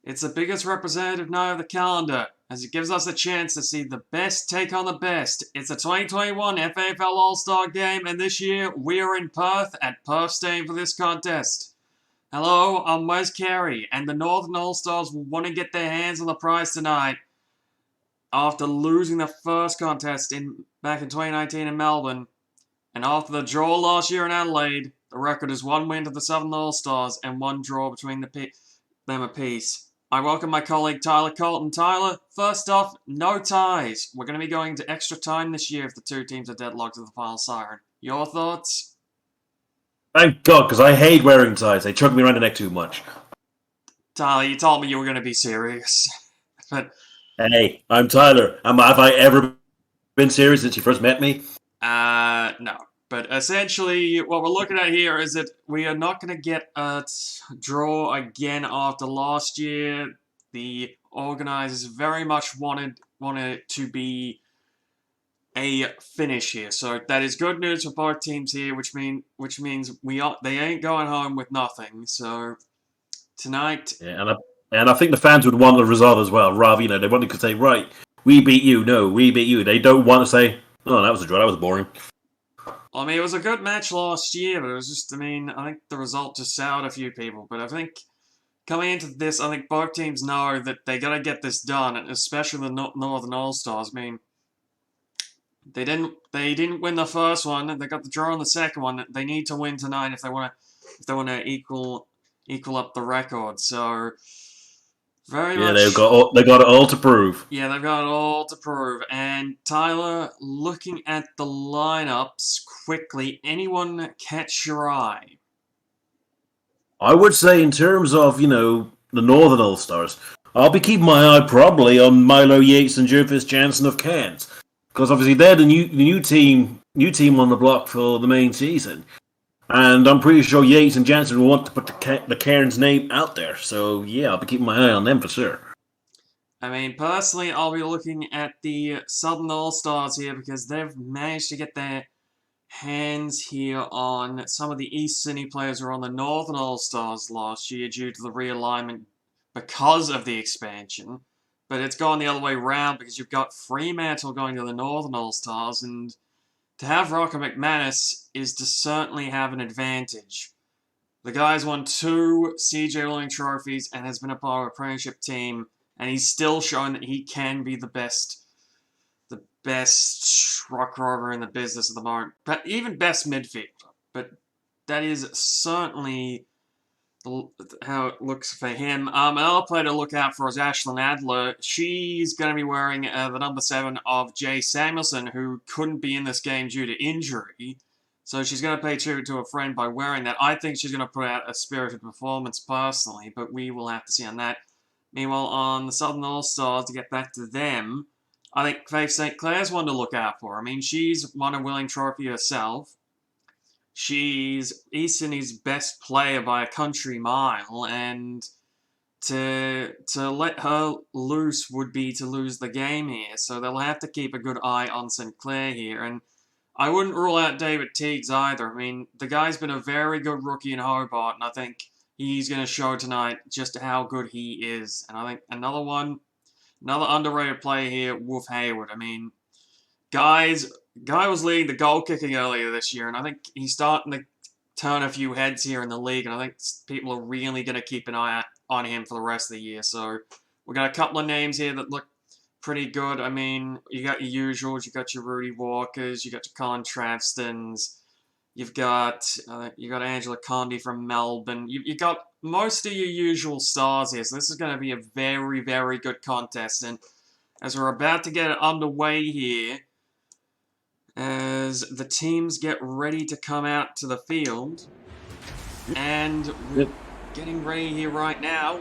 It's the biggest representative night of the calendar, as it gives us a chance to see the best take on the best. It's the 2021 FAFL All-Star Game, and this year we are in Perth at Perth Stadium for this contest. Hello, I'm Kerry, and the Northern All-Stars will want to get their hands on the prize tonight after losing the first contest back in 2019 in Melbourne. And after the draw last year in Adelaide, the record is 1 win to the Southern All-Stars and 1 draw between them apiece. I welcome my colleague Tyler Colton. Tyler, first off, no ties. We're going to be going to extra time this year if the two teams are deadlocked at the final siren. Your thoughts? Thank God, because I hate wearing ties. They choke me around the neck too much. Tyler, you told me you were going to be serious. But hey, I'm Tyler. Have I ever been serious since you first met me? No. But essentially, what we're looking at here is that we are not going to get a draw again after last year. The organisers very much wanted it to be a finish here, so that is good news for both teams here, which means they ain't going home with nothing. So tonight, yeah, and I think the fans would want the result as well. Rather, they want to say, right, we beat you. No, we beat you. They don't want to say, oh, that was a draw. That was boring. I mean, it was a good match last year, but it was just, I think the result just soured a few people. But I think coming into this, I think both teams know that they got to get this done, especially the Northern All-Stars. I mean, they didn't win the first one. They got the draw on the second one. They need to win tonight if they want to equal up the record. So they've got it all to prove. Yeah, they've got it all to prove. And Tyler, looking at the lineups quickly, anyone catch your eye? I would say in terms of, the Northern All-Stars, I'll be keeping my eye probably on Milo, Yates and Jervis, Janson of Cairns. Because obviously they're the new team on the block for the main season. And I'm pretty sure Yates and Janson will want to put the Cairns name out there. So, yeah, I'll be keeping my eye on them for sure. I mean, personally, I'll be looking at the Southern All-Stars here because they've managed to get their hands here on some of the East Sydney players who were on the Northern All-Stars last year due to the realignment because of the expansion. But it's gone the other way round because you've got Fremantle going to the Northern All-Stars, and to have Rocker McManus is to certainly have an advantage. The guy's won 2 CJ Willing trophies and has been a part of a premiership team, and he's still shown that he can be the best rock rover in the business at the moment, but even best midfielder. But that is certainly how it looks for him. Another player to look out for is Ashlynn Adler. She's going to be wearing the number 7 of Jay Samuelson, who couldn't be in this game due to injury. So she's going to pay tribute to a friend by wearing that. I think she's going to put out a spirited performance personally, but we will have to see on that. Meanwhile, on the Southern All-Stars, to get back to them, I think Faith St. Clair's one to look out for. I mean, she's won a Willing Trophy herself. She's East Sydney's best player by a country mile, and to let her loose would be to lose the game here. So they'll have to keep a good eye on St. Clair here, and I wouldn't rule out David Teagues either. I mean, the guy's been a very good rookie in Hobart, and I think he's going to show tonight just how good he is. And I think another underrated player here, Wolf Hayward. I mean, guy was leading the goal kicking earlier this year, and I think he's starting to turn a few heads here in the league, and I think people are really going to keep an eye on him for the rest of the year. So we've got a couple of names here that look pretty good. I mean, you got your usuals, you got your Rudy Walkers, you got your Colin Travstons, you've got Angela Condi from Melbourne. You got most of your usual stars here, so this is going to be a very, very good contest. And as we're about to get it underway here, as the teams get ready to come out to the field, and we're getting ready here right now.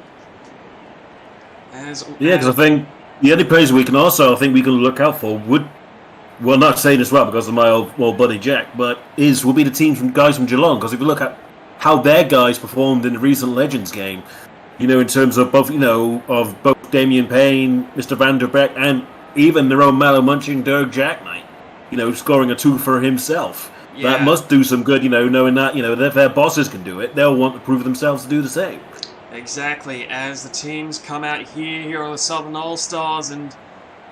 Because I think the only players we can look out for well, not saying this well because of my old buddy Jack, but will be the teams from guys from Geelong. Because if you look at how their guys performed in the recent Legends game, in terms of both Damien Payne, Mr. Van der Beek, and even their own Mallow Munching Dirk Jackknight, scoring a 2 for himself. Yeah. That must do some good, knowing that, if their bosses can do it, they'll want to prove themselves to do the same. Exactly, as the teams come out here are the Southern All-Stars, and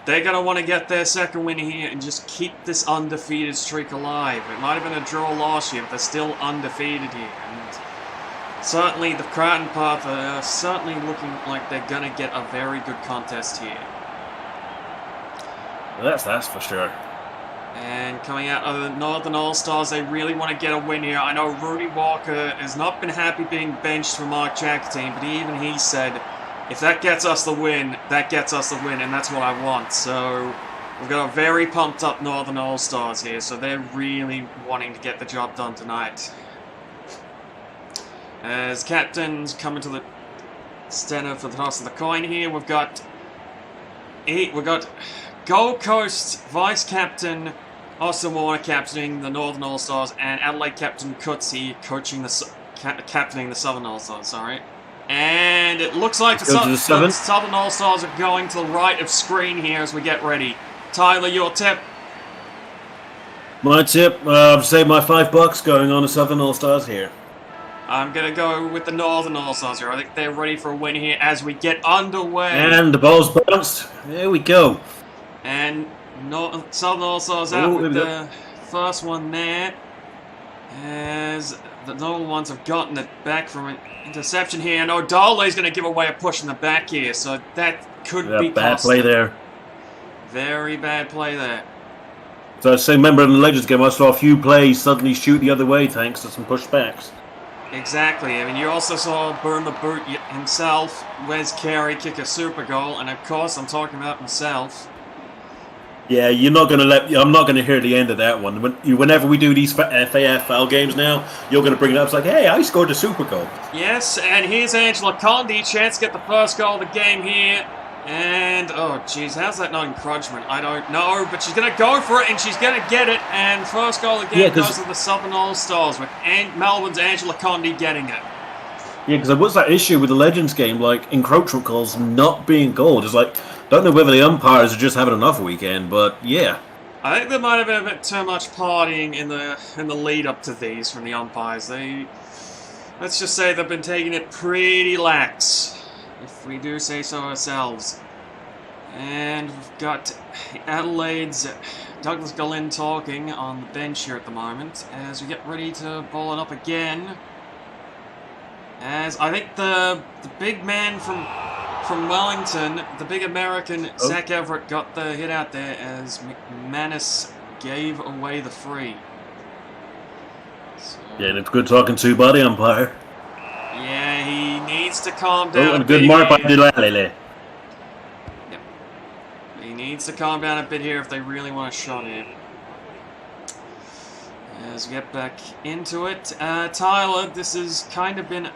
they're going to want to get their second win here and just keep this undefeated streak alive. It might have been a draw last year, but they're still undefeated here. And certainly the Kraken path are certainly looking like they're going to get a very good contest here. That's for sure. And coming out of the Northern All-Stars, they really want to get a win here. I know Rudy Walker has not been happy being benched for Mark Jacotine, but even he said, if that gets us the win, that gets us the win, and that's what I want. So we've got a very pumped up Northern All-Stars here, so they're really wanting to get the job done tonight. As captains coming to the center for the toss of the coin here, we've got Gold Coast Vice Captain Austin Warner captaining the Northern All-Stars, and Adelaide Captain Coetzee captaining the Southern All-Stars, sorry. And it looks like the Southern All-Stars are going to the right of screen here as we get ready. Tyler, your tip? My tip, I've saved my $5 going on the Southern All-Stars here. I'm going to go with the Northern All-Stars here. I think they're ready for a win here as we get underway. And the ball's bounced. There we go. And Southern All-Stars out with the first one there. As the Northern ones have gotten it back from an interception here. And Dálaigh is going to give away a push in the back here. So that could be bad play there. Very bad play there. So same member in the Legends game, I saw a few plays suddenly shoot the other way thanks to some pushbacks. Exactly. I mean, you also saw Burn the Boot himself, Wes Kerry, kick a super goal. And of course, I'm talking about myself. Yeah, you're not going to I'm not going to hear the end of that one. Whenever we do these FAFL games now, you're going to bring it up. It's like, hey, I scored a super goal. Yes, and here's Angela Condi. Chance to get the first goal of the game here. And, oh, jeez, how's that not encroachment? I don't know, but she's going to go for it, and she's going to get it. And first goal of the game goes to the Southern All-Stars, with Melbourne's Angela Condi getting it. Yeah, because what's that issue with the Legends game, like, encroachment calls not being called? It's like, don't know whether the umpires are just having an off weekend, but yeah. I think there might have been a bit too much partying in the lead up to these from the umpires. Let's just say they've been taking it pretty lax, if we do say so ourselves. And we've got Adelaide's Douglas Colin talking on the bench here at the moment as we get ready to ball it up again. As I think the big man from Wellington, the big American, Zach Everett, got the hit out there as McManus gave away the free. So, yeah, and it's good talking to by the umpire. Yeah, he needs to calm down. Oh, and a good mark by Dálaigh. Yep. He needs to calm down a bit here if they really want a shot here. As we get back into it, Tyler, this has kind of been...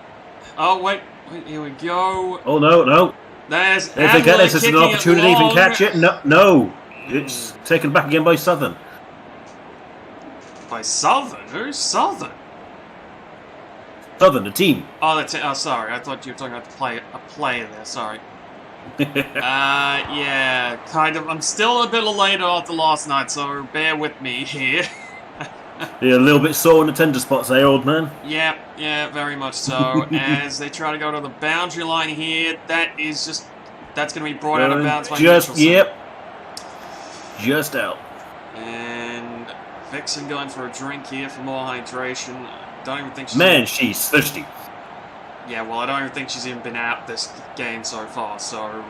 Oh, wait, here we go. Oh, no. There's if they get this, it's an opportunity to even catch it. No. It's taken back again by Southern. By Southern? Who's Southern? Southern, the team. Oh, sorry. I thought you were talking about a player there. Sorry. Yeah, kind of. I'm still a bit elated after last night, so bear with me here. Yeah, a little bit sore in the tender spots there, old man. Yeah, very much so. As they try to go to the boundary line here, that's going to be brought out of bounds by Nicholson. Yep. Just out. And Vixen going for a drink here for more hydration. I don't even think she's thirsty. Yeah, well, I don't even think she's even been out this game so far, so...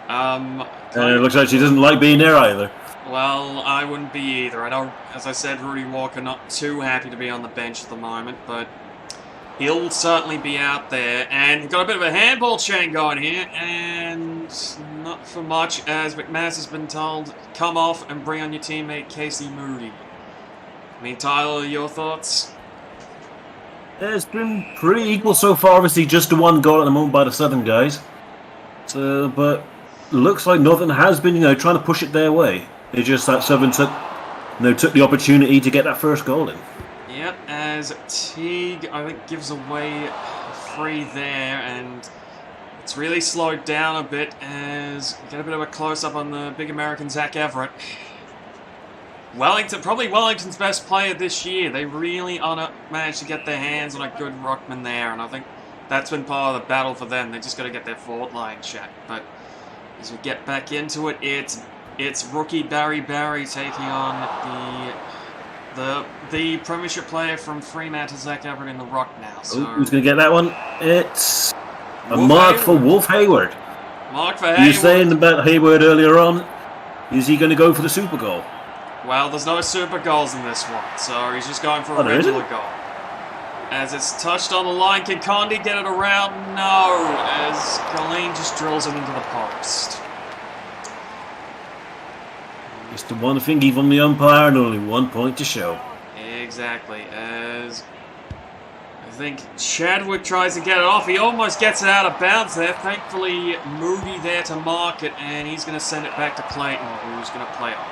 it looks like she doesn't like being there either. Well, I wouldn't be either. I know, as I said, Rudy Walker not too happy to be on the bench at the moment, but he'll certainly be out there. And we've got a bit of a handball chain going here, and not for much, as McManus has been told, come off and bring on your teammate Casey Moody. I mean, Tyler, your thoughts? It's been pretty equal so far. Obviously, just the one goal at the moment by the Southern guys. So, but looks like Northern has been, trying to push it their way. It's just that Southern took the opportunity to get that first goal in. Yep, as Teague, I think, gives away a free there, and it's really slowed down a bit as we get a bit of a close-up on the big American Zach Everett. Probably Wellington's best player this year. They really managed to get their hands on a good ruckman there, and I think that's been part of the battle for them. They just got to get their forward line checked. But as we get back into it, it's rookie Barry taking on the Premiership player from Fremantle, Zach Everett in the ruck now. So who's going to get that one? It's a mark for Wolf Hayward. Mark for Hayward. You were saying about Hayward earlier on. Is he going to go for the super goal? Well, there's no super goals in this one, so he's just going for a regular goal. As it's touched on the line, can Condi get it around? No, as Colin just drills it into the post. It's the one thingy from the umpire and only 1 point to show. Exactly, as I think Chadwick tries to get it off. He almost gets it out of bounds there. Thankfully, Moody there to mark it, and he's going to send it back to Clayton, who's going to play on.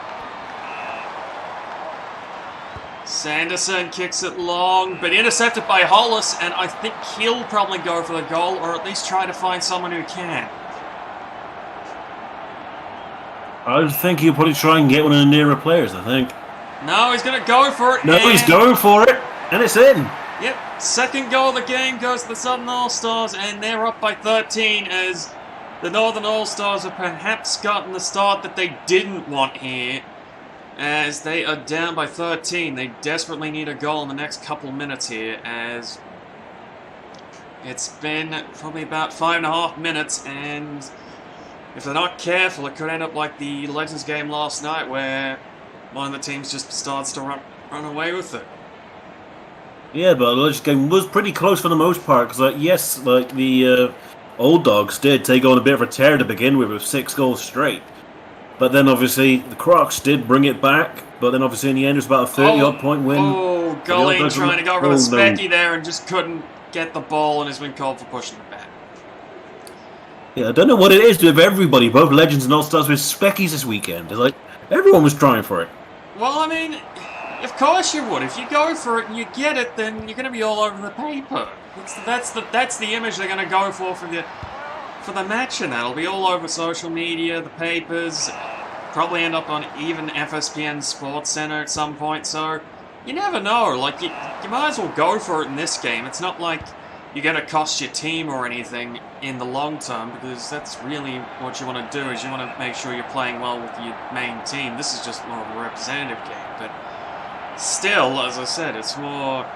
Sanderson kicks it long, but intercepted by Hollis, and I think he'll probably go for the goal, or at least try to find someone who can. I think he'll probably try and get one of the nearer players, I think. No, he's going to go for it. No, he's going for it, and it's in. Yep, second goal of the game goes to the Southern All-Stars, and they're up by 13 as the Northern All-Stars have perhaps gotten the start that they didn't want here. As they are down by 13, they desperately need a goal in the next couple minutes here, as it's been probably about 5.5 minutes, and if they're not careful, it could end up like the Legends game last night, where one of the teams just starts to run away with it. Yeah, but the Legends game was pretty close for the most part, because yes, the Old Dogs did take on a bit of a tear to begin with 6 goals straight. But then, obviously, the Crocs did bring it back. But then, obviously, in the end, it was about a 30-odd point win. Oh, Colin trying to go over the specky there and just couldn't get the ball and has been called for pushing it back. Yeah, I don't know what it is with everybody, both Legends and All-Stars, with speckies this weekend. It's like, everyone was trying for it. Well, I mean, of course you would. If you go for it and you get it, then you're going to be all over the paper. That's the image they're going to go for the match, and that'll be all over social media, the papers, probably end up on even FSPN Sports Center at some point, so you never know. Like, you might as well go for it in this game. It's not like you're going to cost your team or anything in the long term, because that's really what you want to do, is you want to make sure you're playing well with your main team. This is just more of a representative game, but still, as I said, it's more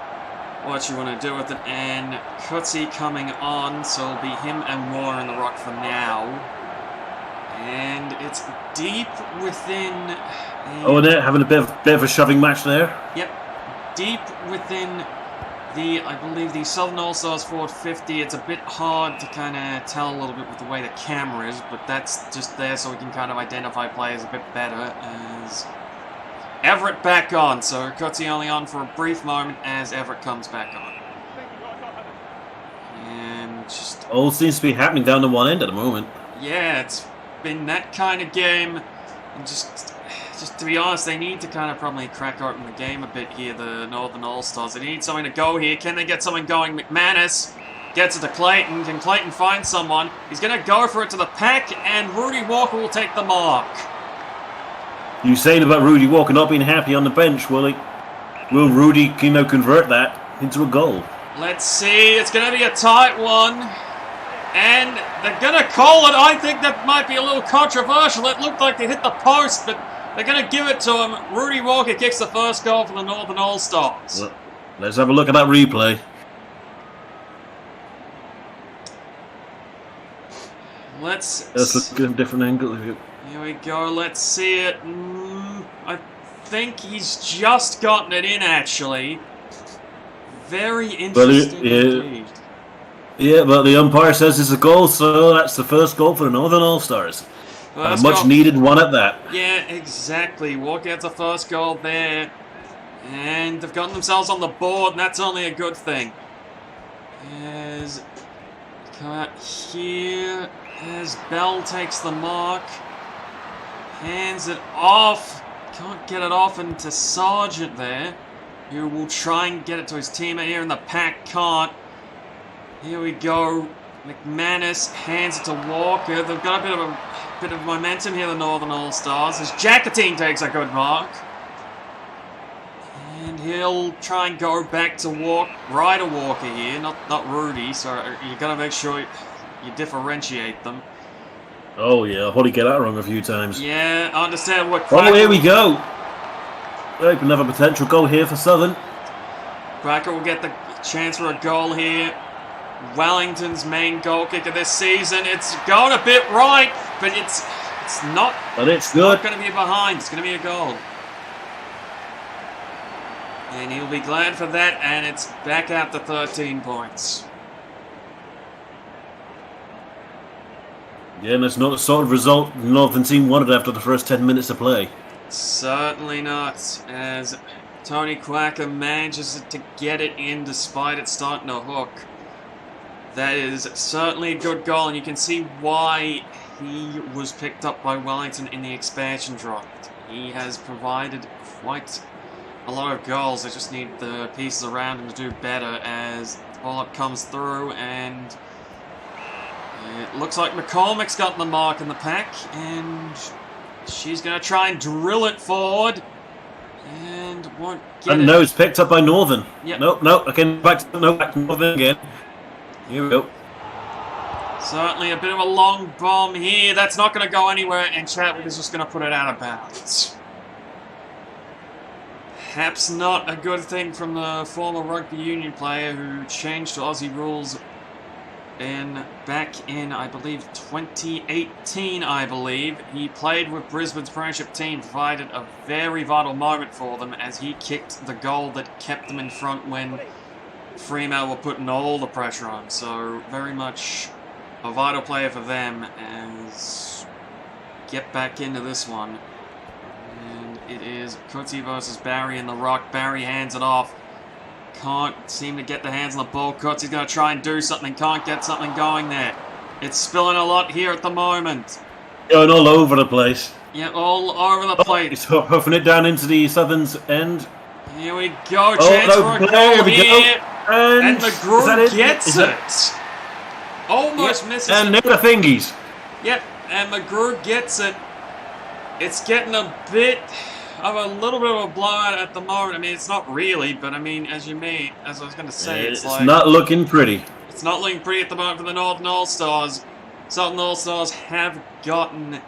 what you want to do with it. And Kathie coming on, so it'll be him and Warner in the ruck for now. And it's deep within... and they're having a bit of a shoving match there. Yep, deep within I believe the Southern All-Stars forward 50. It's a bit hard to kind of tell a little bit with the way the camera is, but that's just there so we can kind of identify players a bit better. As Everett back on, so Kathie only on for a brief moment as Everett comes back on. And just... all seems to be happening down the one end at the moment. Yeah, it's been that kind of game. And just to be honest, they need to kind of probably crack open the game a bit here, the Northern All-Stars. They need something to go here. Can they get something going? McManus gets it to Clayton. Can Clayton find someone? He's going to go for it to the pack, and Rudy Walker will take the mark. You saying about Rudy Walker not being happy on the bench, will Rudy, convert that into a goal? Let's see. It's going to be a tight one. And they're going to call it. I think that might be a little controversial. It looked like they hit the post, but they're going to give it to him. Rudy Walker kicks the first goal for the Northern All-Stars. Well, let's have a look at that replay. Let's look at a different angle. Here we go. Let's see it. I think he's just gotten it in, actually. Very interesting indeed. Yeah, but the umpire says it's a goal, so that's the first goal for the Northern All-Stars. A much-needed one at that. Yeah, exactly. Walker gets the first goal there. And they've gotten themselves on the board, and that's only a good thing. As come out here, as Bell takes the mark. Hands it off. Can't get it off into Sargent there, who will try and get it to his teammate here in the pack. Can't. Here we go. McManus hands it to Walker. They've got a bit of momentum here, the Northern All-Stars, as Jacotine takes a good mark. And he'll try and go back to Ryder Walker here, not Rudy, so you got to make sure you differentiate them. Oh, yeah, I'll probably get that wrong a few times. Yeah, I understand what... Oh, here we go. Another potential goal here for Southern. Cracker will get the chance for a goal here. Wellington's main goal kicker this season. It's going a bit right, but it's not... But it's good. Not going to be behind. It's going to be a goal. And he'll be glad for that, and it's back out to 13 points. Yeah, and that's not the sort of result the Northern team wanted after the first 10 minutes of play. Certainly not, as Tony Quacker manages to get it in despite it starting to hook. That is certainly a good goal, and you can see why he was picked up by Wellington in the expansion draft. He has provided quite a lot of goals. They just need the pieces around him to do better as the ball-up comes through, and it looks like McCormick's got the mark in the pack, and she's going to try and drill it forward, and won't get it. And no, it's picked up by Northern. Yep. No, again, back to Northern again. Here we go. Certainly a bit of a long bomb here. That's not going to go anywhere, and Chadwick is just going to put it out of bounds. Perhaps not a good thing from the former rugby union player who changed to Aussie rules back in, I believe, 2018, I believe. He played with Brisbane's premiership team, provided a very vital moment for them as he kicked the goal that kept them in front when Fremantle were putting all the pressure on. So very much a vital player for them as get back into this one. And it is Coetzee versus Barry in the rock. Barry hands it off. Can't seem to get the hands on the ball. Coetzee's going to try and do something. Can't get something going there. It's spilling a lot here at the moment. Going all over the place. Yeah, all over the place. He's hoofing it down into the Southern's end. Here we go. Chance for a goal here. And McGrew gets it. Almost misses it. And no the thingies. Yep, and McGrew gets it. It's getting a bit of a little bit of a blowout at the moment. I mean, it's not really, but I mean, as I was going to say, it's like... not looking pretty. It's not looking pretty at the moment for the Northern All-Stars. Southern All-Stars have gotten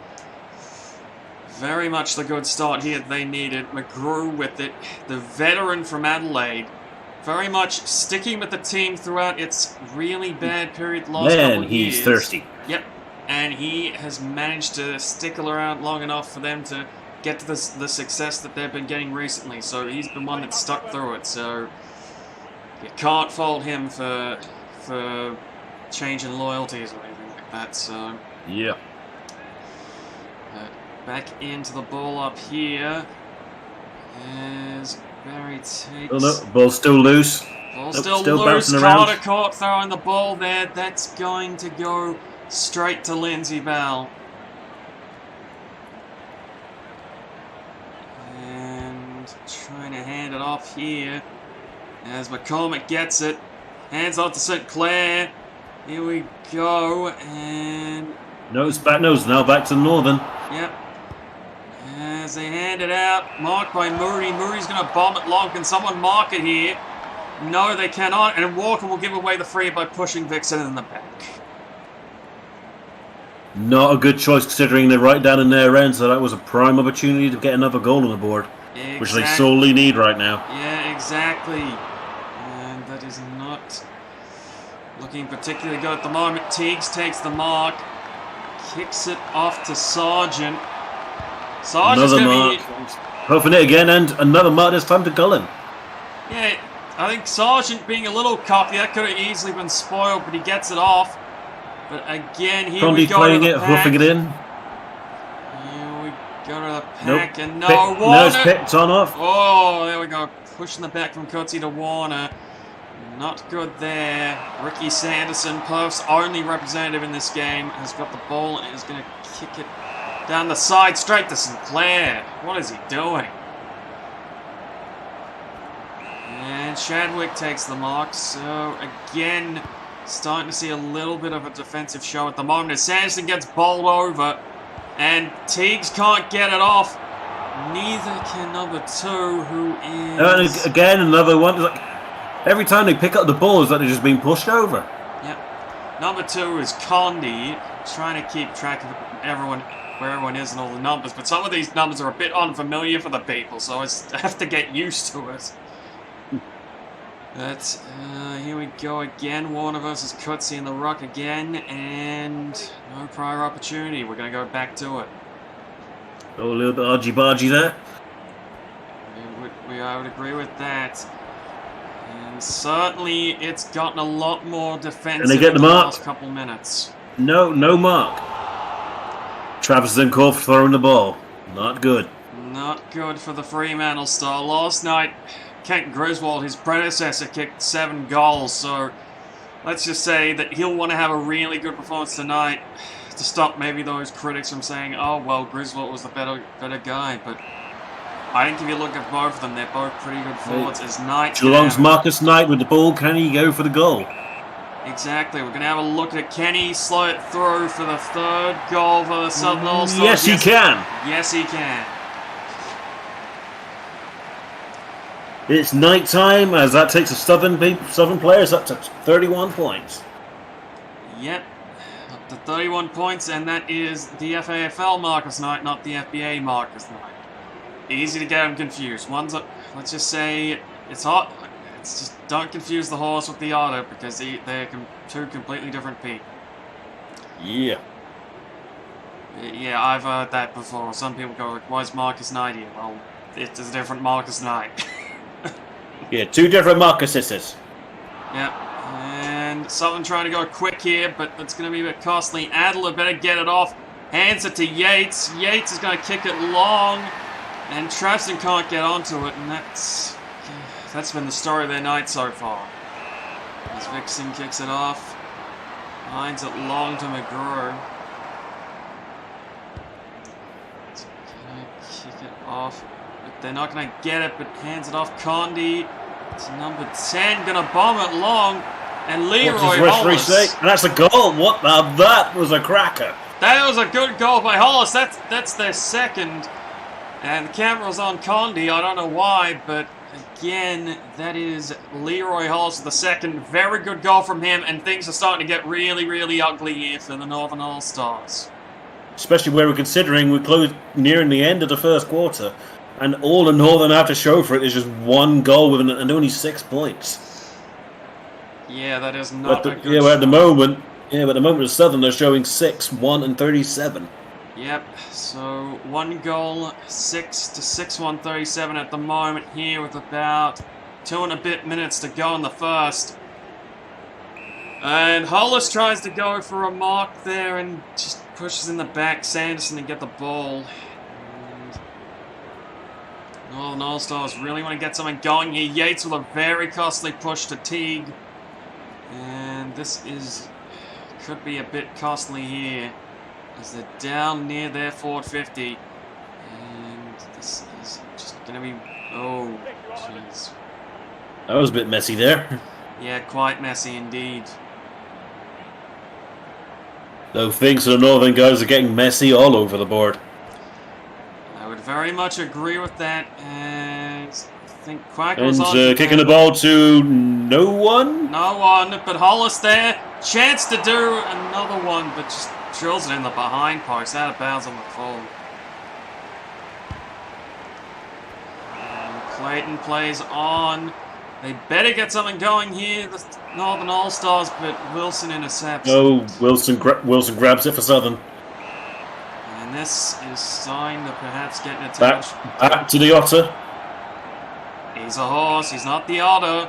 very much the good start here they needed. McGrew with it, the veteran from Adelaide, very much sticking with the team throughout its really bad period the last couple of years. He's thirsty. Yep, and he has managed to stick around long enough for them to get to the success that they've been getting recently. So he's been one that's stuck through it. So you can't fault him for changing loyalties or anything like that. So yeah. Back into the ball up here as Barry takes... Oh no, ball's still loose. Ball's still loose. Carter caught throwing the ball there. That's going to go straight to Lindsay Bell. And trying to hand it off here as McCormick gets it. Hands off to St. Clair. Here we go. And... Nose back, now back to Northern. Yep. As they hand it out, marked by Moody. Moody's going to bomb it long. Can someone mark it here? No, they cannot. And Walker will give away the free by pushing Vixen in the back. Not a good choice considering they're right down in their end, so that was a prime opportunity to get another goal on the board. Exactly. Which they sorely need right now. Yeah, exactly. And that is not looking particularly good at the moment. Teagues takes the mark. Kicks it off to Sargent. Sargent's another mark. Hoping it again, and another mark this time to Colin. Yeah, I think Sargent being a little cocky, that could have easily been spoiled, but he gets it off. But again, here we go playing to the it, pack. roughing it in. Here we go to the pack, and no, Warner. No, it's picked on off. Oh, there we go. Pushing the back from Coetzee to Warner. Not good there. Ricky Sanderson, Perth's only representative in this game, has got the ball and is going to kick it down the side straight to Sinclair. What is he doing? And Chadwick takes the mark. So again, starting to see a little bit of a defensive show at the moment as Sanderson gets bowled over and Teagues can't get it off. Neither can number 2, who And is... again, another one. Like, every time they pick up the ball, it's like they're just being pushed over. Yep. Number 2 is Condi, trying to keep track of everyone, where everyone is and all the numbers. But some of these numbers are a bit unfamiliar for the people, so I have to get used to it. But here we go again. Warner versus Cutsy in the ruck again, and no prior opportunity. We're going to go back to it. Oh, a little bit argy-bargy there. I would agree with that. And certainly it's gotten a lot more defensive And they get in the the mark. last couple minutes. No mark. Travis is then called for throwing the ball. Not good. Not good for the Fremantle star. Last night, Kent Griswold, his predecessor, kicked 7 goals, so let's just say that he'll want to have a really good performance tonight to stop maybe those critics from saying, oh, well, Griswold was the better guy, but I think if you look at both of them, they're both pretty good forwards. As Knight Geelong's Marcus Knight with the ball. Can he go for the goal? Exactly. We're going to have a look at Kenny slow it through for the 3rd goal for the Southern All-Stars. Yes, he can. Yes, he can. It's night time as that takes the Southern players up to 31 points. Yep. Up to 31 points, and that is the FAFL Marcus Knight, not the FBA Marcus Knight. Easy to get them confused. One's let's just say it's hot. It's just don't confuse the horse with the otter because they're 2 completely different people. Yeah. Yeah, I've heard that before. Some people go like, "Why is Marcus Knight here?" Well, it's a different Marcus Knight. Yeah, 2 different Marcuses. Yep. And something trying to go quick here, but it's going to be a bit costly. Adler better get it off. Hands it to Yates. Yates is going to kick it long. And Trafton can't get onto it, and that's been the story of their night so far. As Vixen kicks it off. Lines it long to McGrew. It's going to kick it off. But they're not going to get it, but hands it off. Condi to number 10, going to bomb it long. And Leroy Hollis. And that's a goal. What the? That was a cracker. That was a good goal by Hollis. That's their 2nd. And the camera's on Condi. I don't know why, but again, that is Leroy Hollis, the 2nd. Very good goal from him, and things are starting to get really, really ugly here for the Northern All-Stars. Especially where we're considering we're close nearing the end of the 1st quarter, and all the Northern have to show for it is just 1 goal and only 6 points. Yeah, that is not a good but at the moment, the Southern are showing 6, 1, and 37. Yep, so 1 goal, 6 to 6-1, 37 at the moment here with about 2 and a bit minutes to go in the 1st. And Hollis tries to go for a mark there and just pushes in the back Sanderson to get the ball. And Northern All-Stars really want to get something going here. Yates with a very costly push to Teague. And this could be a bit costly here. As they're down near their forward 50. And this is just going to be... Oh, jeez. That was a bit messy there. Yeah, quite messy indeed. Though things for the Northern guys are getting messy all over the board. I would very much agree with that. And I think Quacker's on... kicking the ball to no one? No one, but Hollis there. Chance to do another one, but just... drills it in the behind post, out of bounds on the full. And Clayton plays on. They better get something going here, the Northern All-Stars, but Wilson intercepts. Oh, Wilson grabs it for Southern. And this is starting to perhaps get an attention. Back to the Otter. He's a horse, he's not the Otter.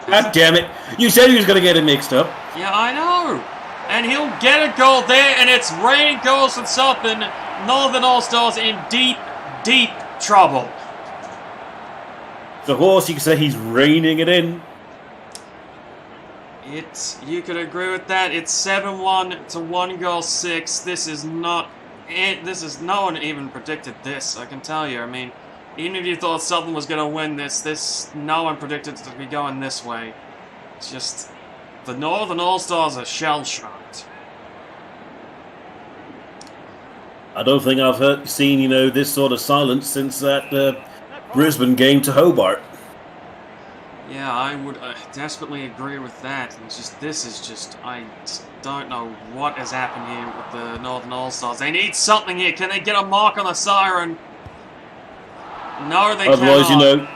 God damn it. You said he was going to get it mixed up. Yeah, I know. And he'll get a goal there, and it's raining goals from Southern. Northern All-Stars in deep, deep trouble. The horse, you could say he's reining it in. You could agree with that. It's 7-1 to 1 goal 6. This is no one even predicted this, I can tell you. I mean, even if you thought Southern was going to win this, no one predicted it to be going this way. It's just, the Northern All-Stars are shell-shocked. I don't think I've seen, this sort of silence since that Brisbane game to Hobart. Yeah, I would desperately agree with that. And I just don't know what has happened here with the Northern All-Stars. They need something here. Can they get a mark on the siren? No, they Otherwise, cannot.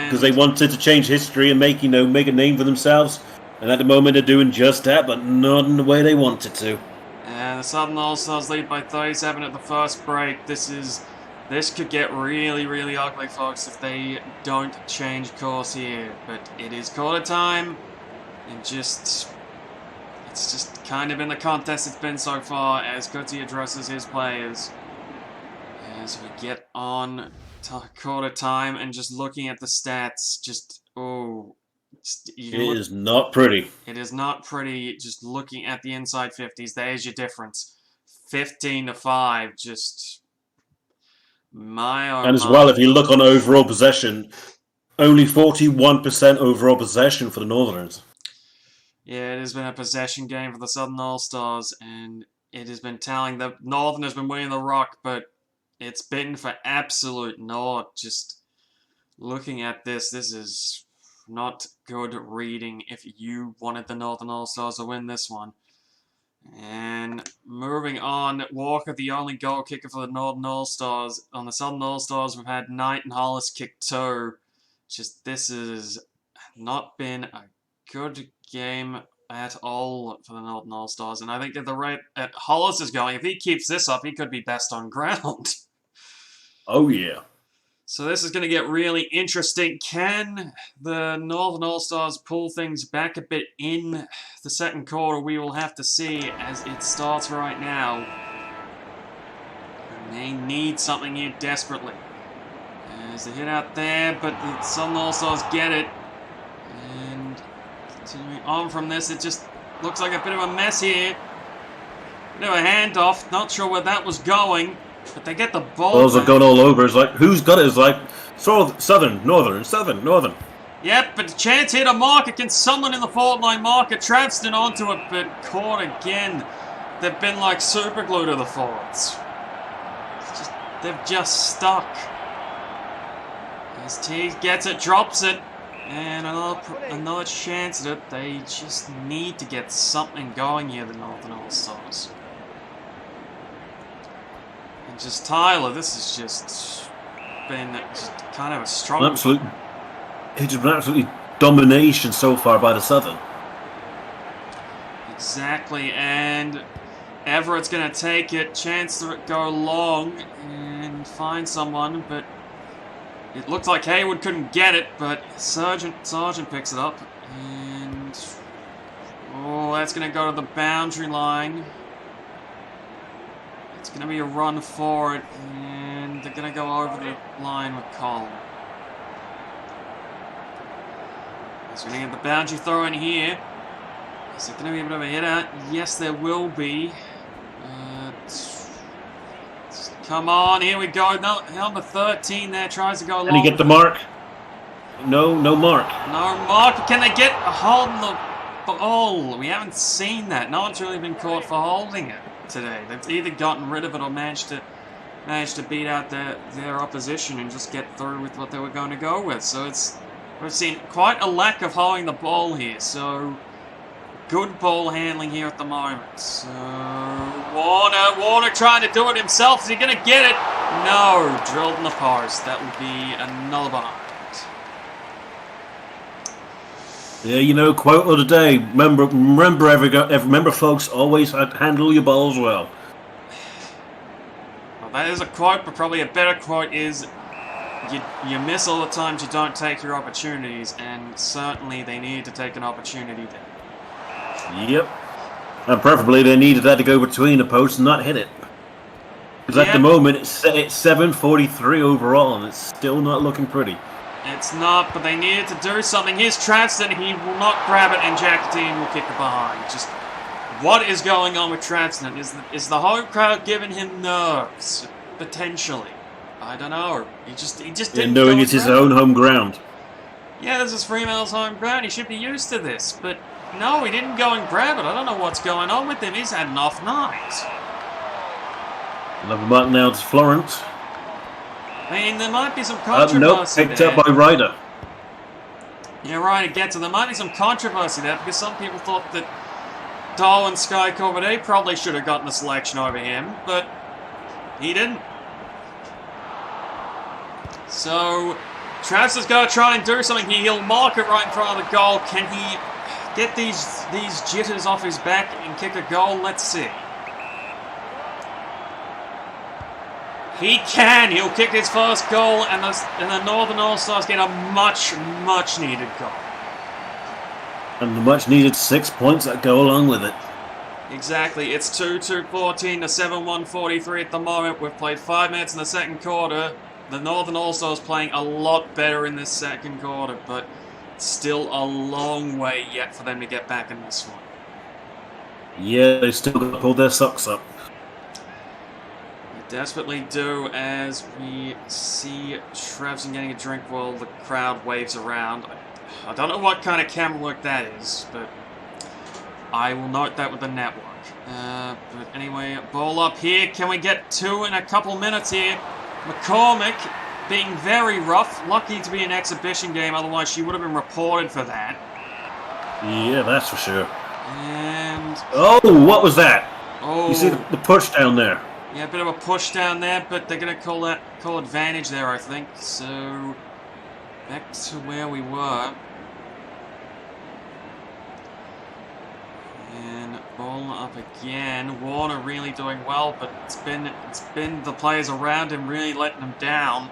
because they wanted to change history and make a name for themselves. And at the moment, they're doing just that, but not in the way they wanted to. And the Southern All-Stars lead by 37 at the first break. This could get really, really ugly, folks, if they don't change course here. But it is quarter time, and it's just kind of been the contest it's been so far as Kathie addresses his players. As we get on to quarter time and just looking at the stats, it is not pretty. It is not pretty. Just looking at the inside 50s, there's your difference. 15-5, just my own. And as well, if you look on overall possession, only 41% overall possession for the Northerners. Yeah, it has been a possession game for the Southern All-Stars, and it has been telling. The Northern has been winning the rock, but it's been for absolute naught. Just looking at this is not good reading if you wanted the Northern All-Stars to win this one. And moving on, Walker, the only goal kicker for the Northern All-Stars. On the Southern All-Stars, we've had Knight and Hollis kick 2. This has not been a good game at all for the Northern All-Stars. And I think at the rate Hollis is going, if he keeps this up, he could be best on ground. Oh, yeah. So this is going to get really interesting. Can the Northern All-Stars pull things back a bit in the second quarter? We will have to see as it starts right now. And they need something here desperately. There's a hit out there, but the Southern All-Stars get it. And continuing on from this, it just looks like a bit of a mess here. Bit of a handoff. Not sure where that was going. But they get the ball. Balls are going all over. It's like, who's got it? It's like, Southern, Northern. Yep, but a chance here to mark it. Can someone in the forward line mark it? Travston onto it, but caught again. They've been like super glue to the forwards. They've just stuck. As T gets it, drops it. And another chance at it. They just need to get something going here, the Northern All-Stars. Just Tyler, this has just been kind of a strong... It's been absolutely domination so far by the Southern. Exactly, and Everett's going to take it, chance to go long and find someone, but it looked like Haywood couldn't get it, but Sargent picks it up, and that's going to go to the boundary line. It's going to be a run forward, and they're going to go over the line with Colin. He's going to get the boundary throw in here. Is there going to be a bit of a hit out? Yes, there will be. Come on, here we go. No, number 13 there tries to go long. Can he get the mark? No mark. No mark. Can they get a hold on the ball? We haven't seen that. No one's really been caught for holding it today. They've either gotten rid of it or managed to beat out their opposition and just get through with what they were going to go with. So we've seen quite a lack of holding the ball here. So good ball handling here at the moment. So Warner trying to do it himself. Is he going to get it? No, drilled in the post. That would be another behind. Yeah, quote of the day. Remember, folks, always handle your balls well. Well, that is a quote, but probably a better quote is you miss all the times you don't take your opportunities, and certainly they needed to take an opportunity there. Yep. And preferably they needed that to go between the posts and not hit it. Because at the moment it's 7:43 overall, and it's still not looking pretty. It's not, but they needed to do something. Here's Travston. He will not grab it, and Jacotine will kick it behind. Just what is going on with Travston? Is the home crowd giving him nerves? Potentially. I don't know. He just didn't. Knowing it's his own home ground. Yeah, this is Fremantle's home ground. He should be used to this. But no, he didn't go and grab it. I don't know what's going on with him. He's had an off night. Another mark now to Florence. I mean, there might be some Nope, controversy picked there. up by Ryder. Yeah, Ryder gets it. There might be some controversy there because some people thought that Dálaigh and Sky Corvidae probably should have gotten the selection over him, but he didn't. So, Travis has got to try and do something here. He'll mark it right in front of the goal. Can he get these jitters off his back and kick a goal? Let's see. He can. He'll kick his first goal, and the Northern All-Stars get a much, much needed goal. And the much needed 6 points that go along with it. Exactly. It's 2-2-14 to 7-1-43 at the moment. We've played 5 minutes in the second quarter. The Northern All-Stars playing a lot better in this second quarter, but still a long way yet for them to get back in this one. Yeah, they still got to pull their socks up. They desperately do, as we see Trevson getting a drink while the crowd waves around. I don't know what kind of camera work that is, but I will note that with the network. But anyway, ball up here. Can we get 2 in a couple minutes here? McCormick being very rough. Lucky to be an exhibition game, otherwise she would have been reported for that. Yeah, that's for sure. And... oh, what was that? oh, You see the push down there? yeah, a bit of a push down there, but they're going to call advantage there, I think. So, back to where we were. And ball up again. Warner really doing well, but it's been the players around him really letting him down.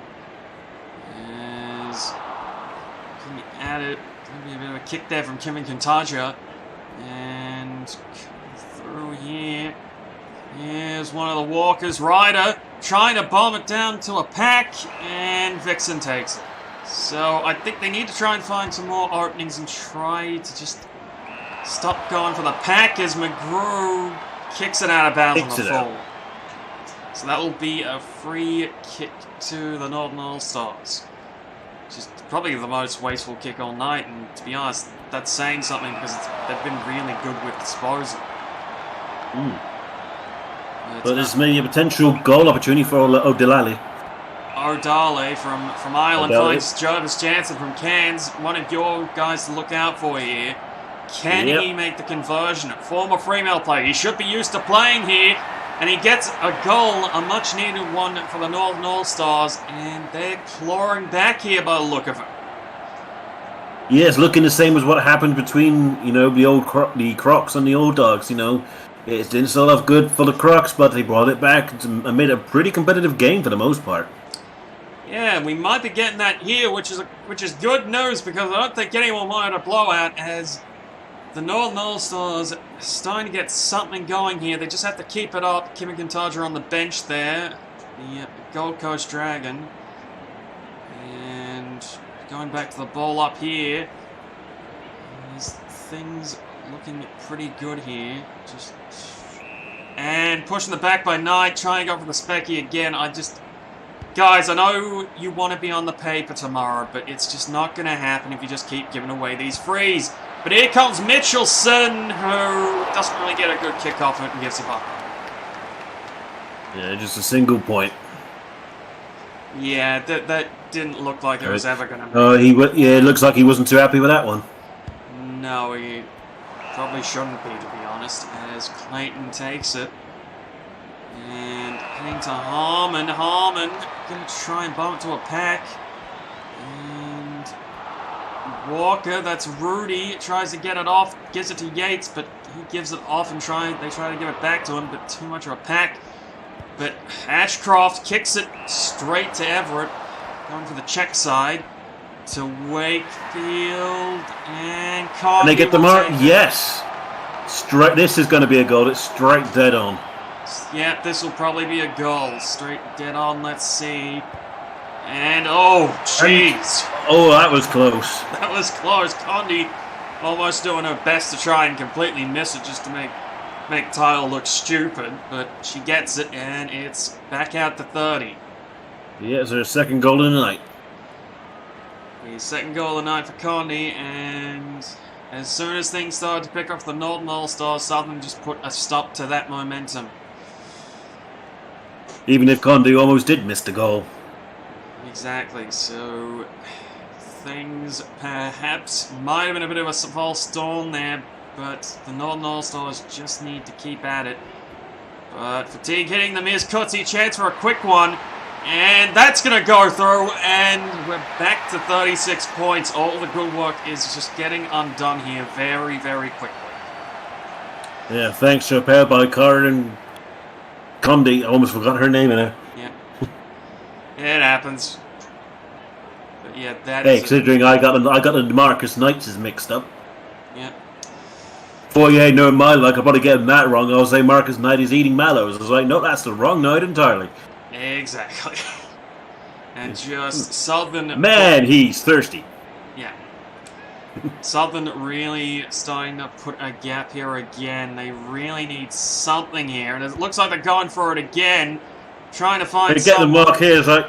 As he added, maybe a bit of a kick there from Kivenkantaja, and through here. Here's one of the walkers, Ryder, trying to bomb it down to a pack, and Vixen takes it. So I think they need to try and find some more openings and try to just stop going for the pack as McGrew kicks it out of bounds on the full. So that will be a free kick to the Northern All-Stars. Which is probably the most wasteful kick all night, and to be honest, that's saying something because they've been really good with disposal. But there's maybe a potential goal opportunity for O'Dallagh. Dálaigh from Ireland finds Jervis Janson from Cairns. One of your guys to look out for here. Can he make the conversion? Former Fremantle player. He should be used to playing here. And he gets a goal, a much needed one for the Northern All-Stars. And they're clawing back here by the look of it. Yeah, it's looking the same as what happened between, you know, the Crocs and the Old Dogs, you know. It didn't start off good for the Crocs, but they brought it back and made a pretty competitive game for the most part. Yeah, we might be getting that here, which is good news because I don't think anyone wanted a blowout as the Northern All-Stars are starting to get something going here. They just have to keep it up. Kivenkantaja on the bench there, the Gold Coast Dragon. And going back to the ball up here. There's things looking pretty good here. And pushing the back by Knight, trying to go for the Specky again. Guys, I know you want to be on the paper tomorrow, but it's just not going to happen if you just keep giving away these frees. But here comes Mitchelson, who doesn't really get a good kick off it and gives it up. Yeah, just a single point. Yeah, that didn't look like it was ever going to be. It looks like he wasn't too happy with that one. No, he probably shouldn't be, to be honest, as Clayton takes it. And heading to Harmon. Harmon going to try and bump it to a pack. And Walker, that's Rudy, tries to get it off, gives it to Yates, but he gives it off and they try to give it back to him, but too much of a pack. But Ashcroft kicks it straight to Everett, going for the check side to Wakefield, and Kathie. And they get the mark? Yes! Straight. This is going to be a goal. It's straight dead on. Yeah, this will probably be a goal. Straight dead on, let's see. And, oh, jeez. Oh, that was close. That was close. Condi almost doing her best to try and completely miss it just to make Tile look stupid. But she gets it, and it's back out to 30. Yeah, it's her second goal of the night. The second goal of the night for Condi, and as soon as things started to pick up the Northern All-Stars, Southern just put a stop to that momentum. Even if Condi almost did miss the goal. Exactly, so things perhaps might have been a bit of a false dawn there, but the Northern All-Stars just need to keep at it. But fatigue hitting them is Kathie, chance for a quick one, and that's going to go through, and we're back to 36 points. All the good work is just getting undone here very, very quickly. Yeah, thanks to a pair by Carr and Condi. I almost forgot her name in there. Yeah. It happens. But yeah, that hey, is considering I got the Marcus Knights mixed up. Yeah. For yeah, no Milo, I could probably get that wrong. I was saying Marcus Knight is eating mallows. I was like, no, that's the wrong night entirely. Exactly. And just Southern... Man, he's thirsty. Yeah. Southern really starting to put a gap here again. They really need something here. And it looks like they're going for it again. Trying to find They get the mark here, it's like...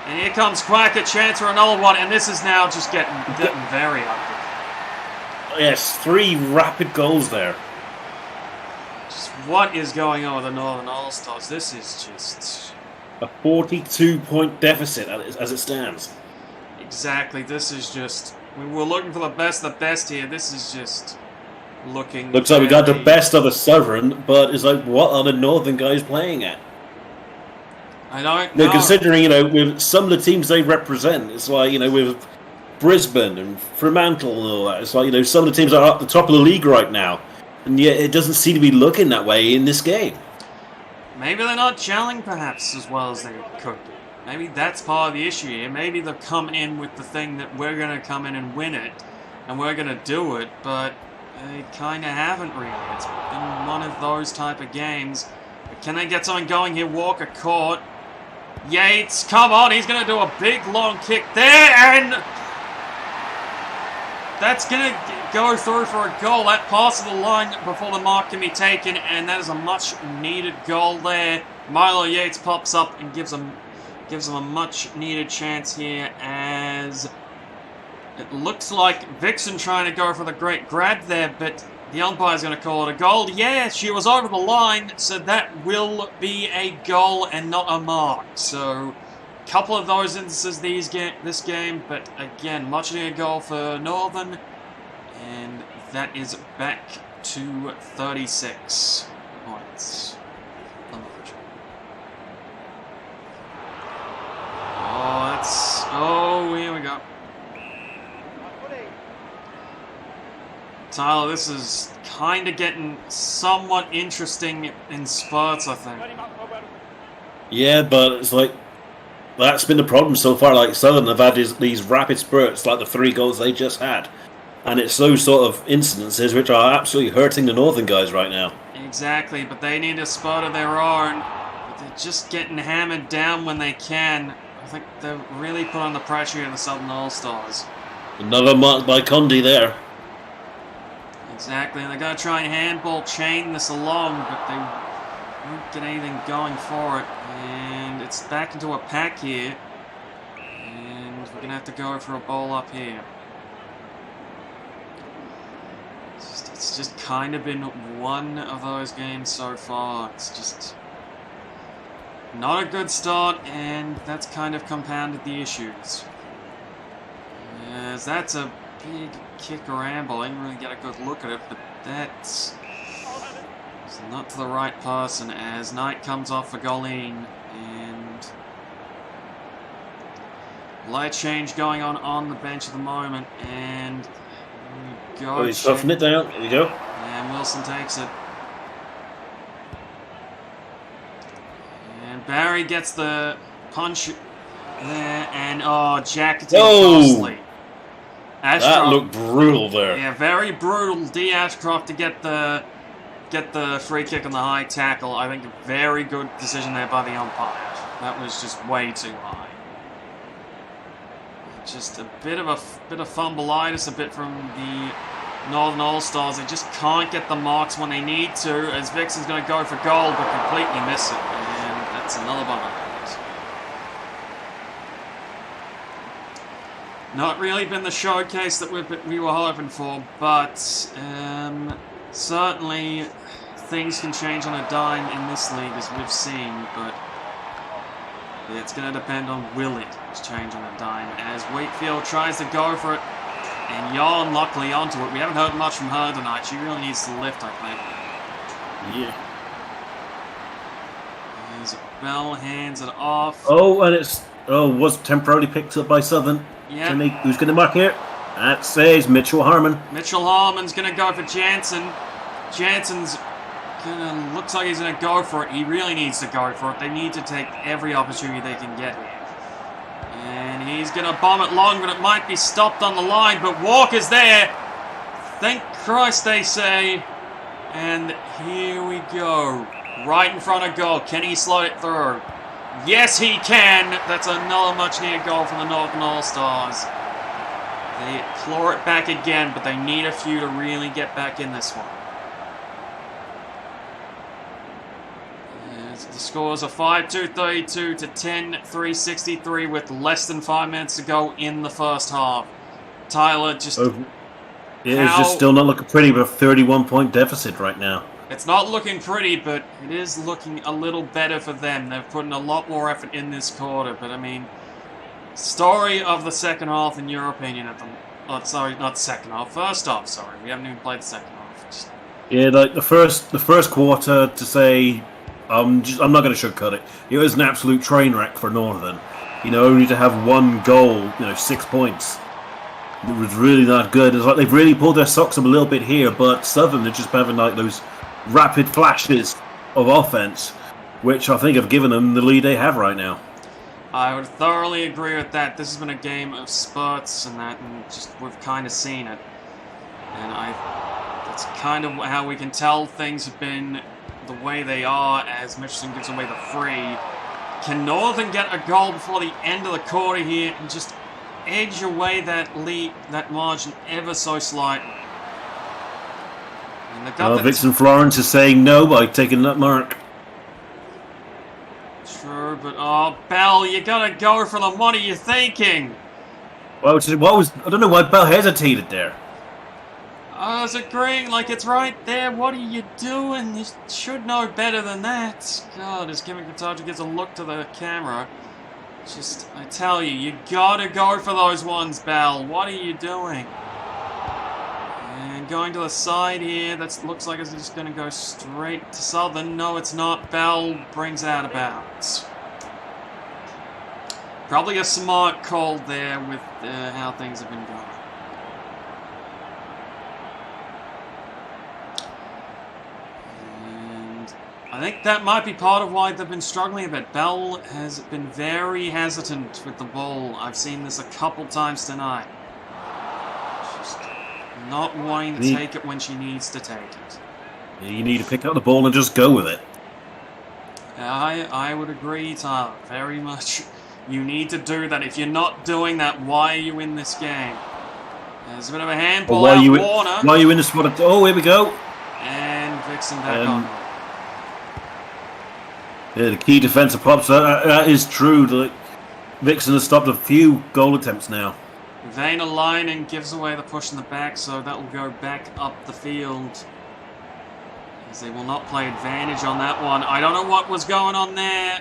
And here comes Quack, a chance for another one. And this is now just getting very ugly. Yes, 3 rapid goals there. Just what is going on with the Northern All-Stars? This is just... A 42-point deficit as it stands. Exactly, this is just... We were looking for the best of the best here. This is just looking... Looks like we got the best of the Southern, but it's like, what are the Northern guys playing at? I don't know. Considering, with some of the teams they represent, it's like, with Brisbane and Fremantle and all that, it's like, some of the teams are at the top of the league right now. And yet it doesn't seem to be looking that way in this game. Maybe they're not gelling, perhaps, as well as they could do. Maybe that's part of the issue here. Maybe they've come in with the thing that we're going to come in and win it, and we're going to do it, but they kind of haven't really. It's been one of those type of games. But can they get something going here? Walker caught. Yates, come on, he's going to do a big, long kick there, and that's going to go through for a goal. That passes the line before the mark can be taken, and that is a much-needed goal there. Milo Yates pops up and gives them a much-needed chance here, as it looks like Vixen trying to go for the great grab there, but the umpire's going to call it a goal. Yeah, she was over the line, so that will be a goal and not a mark. So, a couple of those instances this game, but again, much needed goal for Northern, and that is back to 36 points. Oh, here we go. Tyler, this is kind of getting somewhat interesting in spurts, I think. Yeah, but it's like, that's been the problem so far. Like, Southern have had these rapid spurts, like the 3 goals they just had. And it's those sort of incidences which are absolutely hurting the Northern guys right now. Exactly, but they need a spurt of their own. But they're just getting hammered down when they can. I think they've really put on the pressure in the Southern All-Stars. Another mark by Condi there. Exactly, and they're going to try and handball chain this along, but they won't get anything going for it. And it's back into a pack here. And we're going to have to go for a ball up here. It's just kind of been one of those games so far. It's just not a good start, and that's kind of compounded the issues. As that's a big kick or amble. I didn't really get a good look at it, but that's not to the right person as Knight comes off for Colin, and light change going on the bench at the moment, and go. Oh, he's stuffing it down. There you go. And Wilson takes it. And Barry gets the punch there, and Jacotine costly. That looked brutal there. Yeah, very brutal. D. Ashcroft to get the free kick on the high tackle. I think a very good decision there by the umpire. That was just way too high. Just a bit of fumbleitis, a bit from the Northern All-Stars. They just can't get the marks when they need to, as Vixen's going to go for goal, but completely miss it. And that's another bummer. Not really been the showcase that we were hoping for, but certainly things can change on a dime in this league, as we've seen. But It's going to depend on will it change on a dime as Wakefield tries to go for it. And Jan luckily onto it. We haven't heard much from her tonight. She really needs to lift, I think. Yeah. As Bell hands it off. Oh, and it's was temporarily picked up by Southern. Yeah. Who's going to mark here? That says Mitchell Harmon. Mitchell Harmon's going to go for Janson. Janson's looks like he's going to go for it. He really needs to go for it. They need to take every opportunity they can get here. And he's going to bomb it long, but it might be stopped on the line. But Walker's there. Thank Christ, they say. And here we go. Right in front of goal. Can he slot it through? Yes, he can. That's another much-needed goal from the Northern All-Stars. They claw it back again, but they need a few to really get back in this one. The scores are 5-2-32 to 10-3-63 with less than 5 minutes to go in the first half. Tyler just... It's just still not looking pretty with a 31-point deficit right now. It's not looking pretty, but it is looking a little better for them. They've put in a lot more effort in this quarter, but I mean... Story of the second half, in your opinion, sorry, not second half, first half, sorry. We haven't even played the second half. Yeah, like the first quarter, to say... I'm not going to sugarcoat it. It was an absolute train wreck for Northern. Only to have one goal, 6 points. It was really not good. It's like they've really pulled their socks up a little bit here, but Southern are just having like those rapid flashes of offense, which I think have given them the lead they have right now. I would thoroughly agree with that. This has been a game of spurts and that, and just we've kind of seen it. And that's kind of how we can tell things have been the way they are as Mitchelson gives away the free. Can Northern get a goal before the end of the quarter here and just edge away that lead, that margin ever so slightly? Vixen Florence is saying no by taking that mark. True, but Bell, you gotta go for them. What are you thinking? I don't know why Bell hesitated there. I was agreeing, like it's right there. What are you doing? You should know better than that. God, as Kivenkantaja gives a look to the camera. I tell you gotta go for those ones, Bell. What are you doing? And going to the side here, that looks like it's just gonna go straight to Southern. No, it's not. Bell brings out of bounds. Probably a smart call there with how things have been going. I think that might be part of why they've been struggling a bit. Bell has been very hesitant with the ball. I've seen this a couple times tonight. Just not wanting to take it when she needs to take it. You need to pick up the ball and just go with it. I would agree, Tyler, very much. You need to do that. If you're not doing that, why are you in this game? There's a bit of a handball out Warner. Why are you in the spot? Oh, here we go. And Vixen back on. Yeah, the key defensive props, that is true. Vixen has stopped a few goal attempts now. Venäläinen gives away the push in the back, so that will go back up the field. As they will not play advantage on that one. I don't know what was going on there.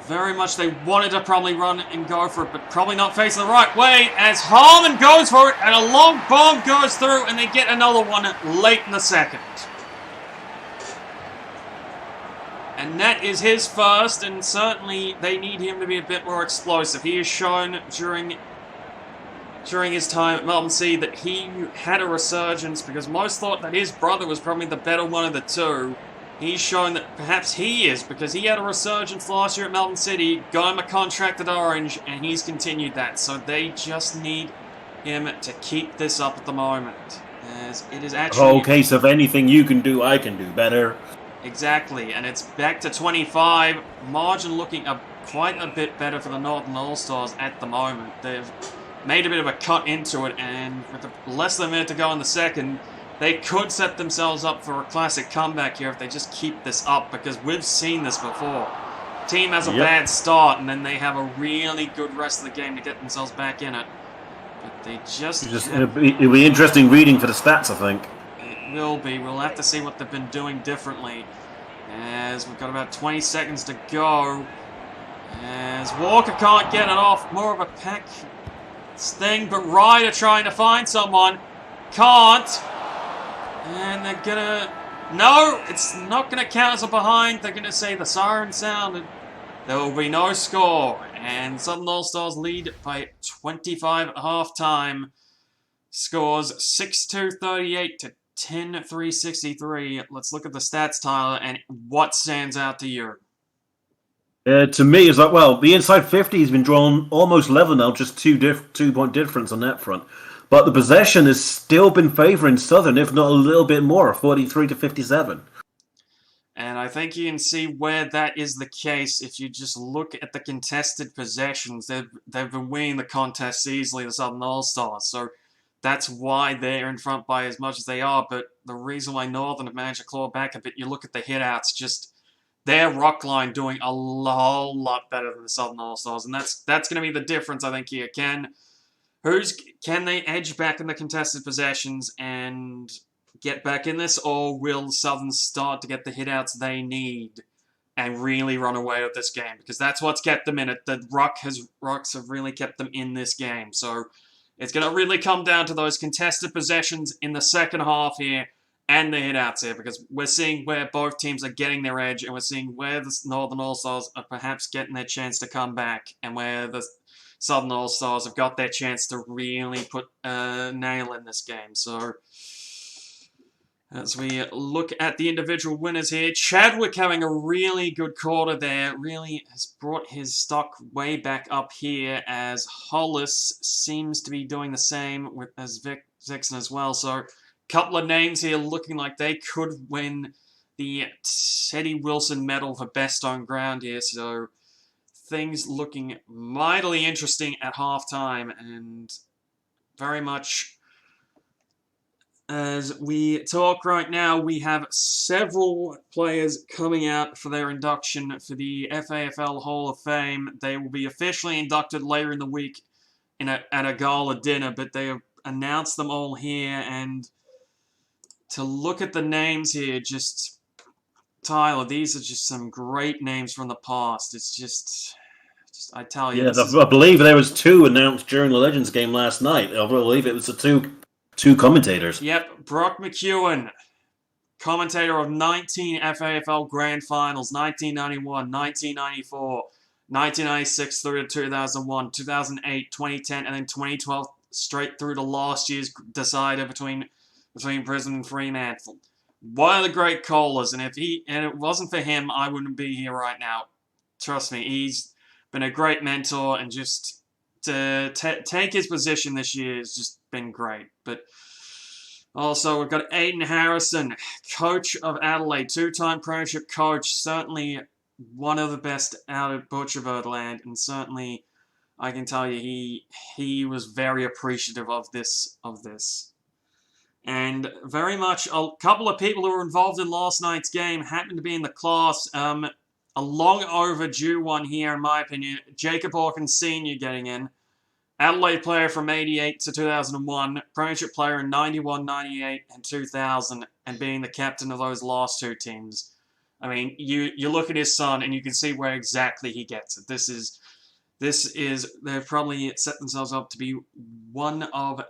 Very much they wanted to probably run and go for it, but probably not facing the right way as Harmon goes for it, and a long bomb goes through, and they get another one late in the second. And that is his first, and certainly they need him to be a bit more explosive. He has shown during his time at Melbourne City that he had a resurgence because most thought that his brother was probably the better one of the two. He's shown that perhaps he is because he had a resurgence last year at Melbourne City, got him a contract at Orange, and he's continued that. So they just need him to keep this up at the moment. As it is actually... Oh, case of anything you can do, I can do better. Exactly, and it's back to 25. Margin looking quite a bit better for the Northern All-Stars at the moment. They've made a bit of a cut into it, and with less than a minute to go in the second, they could set themselves up for a classic comeback here if they just keep this up, because we've seen this before. Team has a bad start, and then they have a really good rest of the game to get themselves back in it. But they it'll be interesting reading for the stats, I think. It will be. We'll have to see what they've been doing differently. As we've got about 20 seconds to go. As Walker can't get it off. More of a pack thing, but Ryder trying to find someone. Can't. And they're gonna... No, it's not gonna count as a behind. They're gonna say the siren sounded. There will be no score. And Southern All-Stars lead by 25 at half-time. Scores 6-2-38 to 10-3-63. Let's look at the stats, Tyler, and what stands out to you? To me, it's like, well, the inside 50 has been drawn almost level now, just 2-point difference on that front. But the possession has still been favouring Southern, if not a little bit more, 43-57. And I think you can see where that is the case if you just look at the contested possessions. They've been winning the contests easily, the Southern All-Stars. So that's why they're in front by as much as they are. But the reason why Northern have managed to claw back a bit, you look at the hit-outs, just their rock line doing a whole lot better than the Southern All-Stars. And that's going to be the difference, I think, here. Can they edge back in the contested possessions and get back in this, or will Southern start to get the hitouts they need and really run away with this game? Because that's what's kept them in it. The Rocks have really kept them in this game. So it's going to really come down to those contested possessions in the second half here and the hitouts here, because we're seeing where both teams are getting their edge, and we're seeing where the Northern All-Stars are perhaps getting their chance to come back, and where the Southern All-Stars have got their chance to really put a nail in this game. So as we look at the individual winners here, Chadwick having a really good quarter there, really has brought his stock way back up here, as Hollis seems to be doing the same as Vixen as well. So couple of names here looking like they could win the Teddy Wilson medal for best on ground here. So things looking mightily interesting at halftime, and very much as we talk right now, we have several players coming out for their induction for the FAFL Hall of Fame. They will be officially inducted later in the week at a gala dinner, but they have announced them all here. And to look at the names here, just, Tyler, these are just some great names from the past. It's just I tell you. Yeah, I believe there was 2 announced during the Legends game last night. I believe it was the two commentators. Yep, Brock McEwen, commentator of 19 FAFL Grand Finals, 1991, 1994, 1996 through to 2001, 2008, 2010, and then 2012 straight through to last year's decider between Brisbane and Fremantle. One of the great callers, and if it wasn't for him, I wouldn't be here right now. Trust me, he's been a great mentor, and just to take his position this year has just been great. But also, we've got Aiden Harrison, coach of Adelaide, 2-time premiership coach, certainly one of the best out at Butcherbird land, and certainly I can tell you he was very appreciative of this. And very much a couple of people who were involved in last night's game happened to be in the class. A long overdue one here, in my opinion. Jacob Hawkins Sr. getting in. Adelaide player from 88 to 2001. Premiership player in 91, 98, and 2000. And being the captain of those last 2 teams. I mean, you look at his son and you can see where exactly he gets it. This is they've probably set themselves up to be one of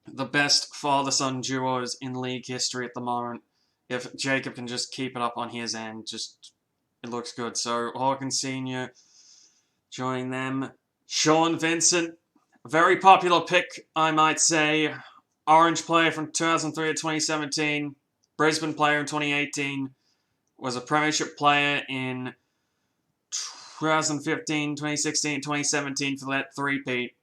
the best father-son duos in league history at the moment. If Jacob can just keep it up on his end, it looks good. So Hawkins Sr. joining them. Sean Vincent, a very popular pick, I might say. Orange player from 2003 to 2017. Brisbane player in 2018. Was a premiership player in 2015, 2016, 2017 for that three-peat.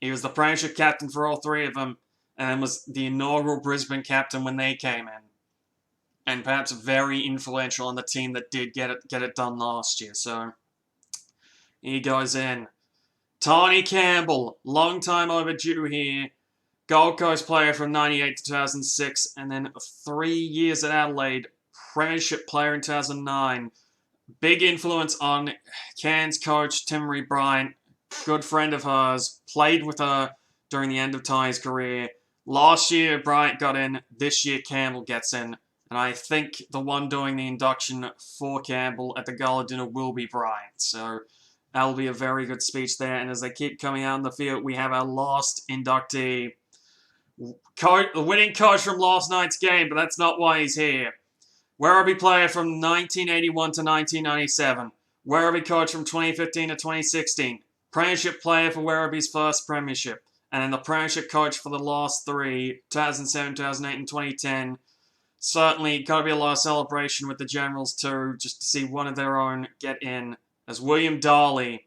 He was the premiership captain for all 3 of them, and was the inaugural Brisbane captain when they came in. And perhaps very influential on the team that did get it done last year. So he goes in. Tony Campbell, long time overdue here. Gold Coast player from 98 to 2006, and then 3 years at Adelaide. Premiership player in 2009. Big influence on Cairns coach Tim Marie Bryan. Good friend of hers. Played with her during the end of Ty's career. Last year, Bryant got in. This year, Campbell gets in. And I think the one doing the induction for Campbell at the gala dinner will be Bryan. So that'll be a very good speech there. And as they keep coming out in the field, we have our last inductee. The winning coach from last night's game, but that's not why he's here. Werribee player from 1981 to 1997. Werribee coach from 2015 to 2016. Premiership player for Werribee's first premiership. And then the premiership coach for the last three, 2007, 2008, and 2010. Certainly got to be a lot of celebration with the Generals too, just to see one of their own get in. As William Dálaigh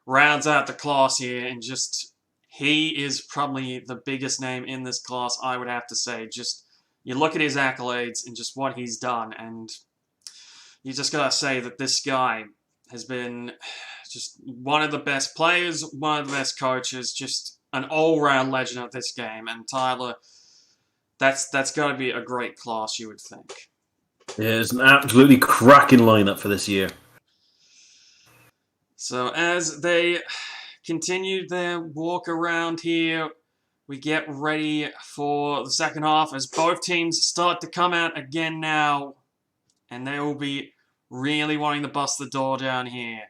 rounds out the class here, and just, he is probably the biggest name in this class, I would have to say. Just, you look at his accolades and just what he's done, and you just gotta say that this guy has been just one of the best players, one of the best coaches, just an all-round legend of this game. And Tyler, that's got to be a great class, you would think. Yeah, it's an absolutely cracking lineup for this year. So as they continue their walk around here, we get ready for the second half as both teams start to come out again now, and they will be really wanting to bust the door down here.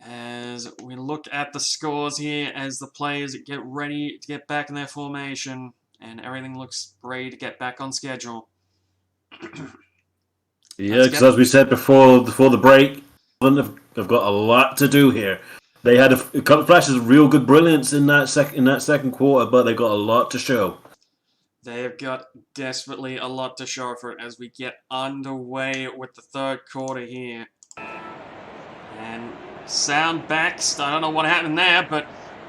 As we look at the scores here, as the players get ready to get back in their formation, and everything looks ready to get back on schedule. Yeah, because as we said before the break, they've got a lot to do here. They had a couple of flashes of real good brilliance in that second quarter, but they got a lot to show. They have got desperately a lot to show for it as we get underway with the third quarter here. And sound back. I don't know what happened there, but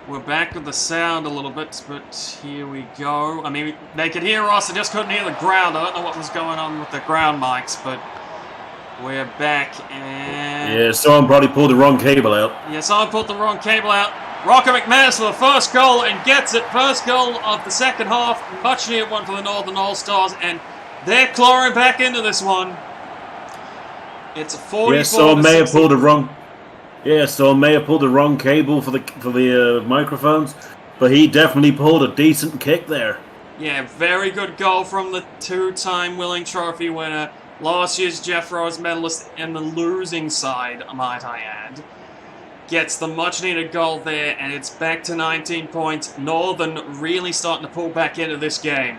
we're back with the sound a little bit. But here we go. I mean, they could hear us. They just couldn't hear the ground. I don't know what was going on with the ground mics, but we're back. And yeah, someone probably pulled the wrong cable out. Yeah, someone pulled the wrong cable out. Rocker McManus for the first goal and gets it. First goal of the second half. Much needed one for the Northern All-Stars. And they're clawing back into this one. It's a 44. Yeah, someone may have pulled the wrong. Yeah, someone may have pulled the wrong cable for the microphones, but he definitely pulled a decent kick there. Yeah, very good goal from the two-time Willing Trophy winner, last year's Jeff Rose medalist, and the losing side, might I add. Gets the much-needed goal there, and it's back to 19 points. Northern really starting to pull back into this game.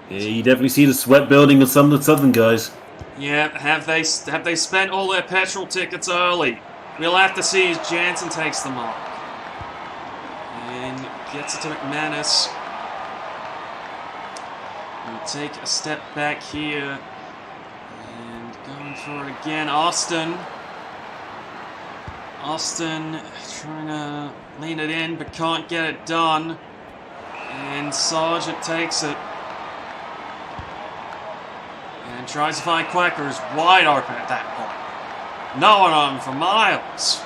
Yeah, you definitely see the sweat building with some of the Southern guys. Yeah, have they spent all their petrol tickets early? We'll have to see as Janson takes them off. And gets it to McManus. We'll take a step back here. And going for it again. Austin trying to lean it in, but can't get it done. And Sargent takes it. And tries to find Quacker, who's wide open at that point. No one on him for Miles.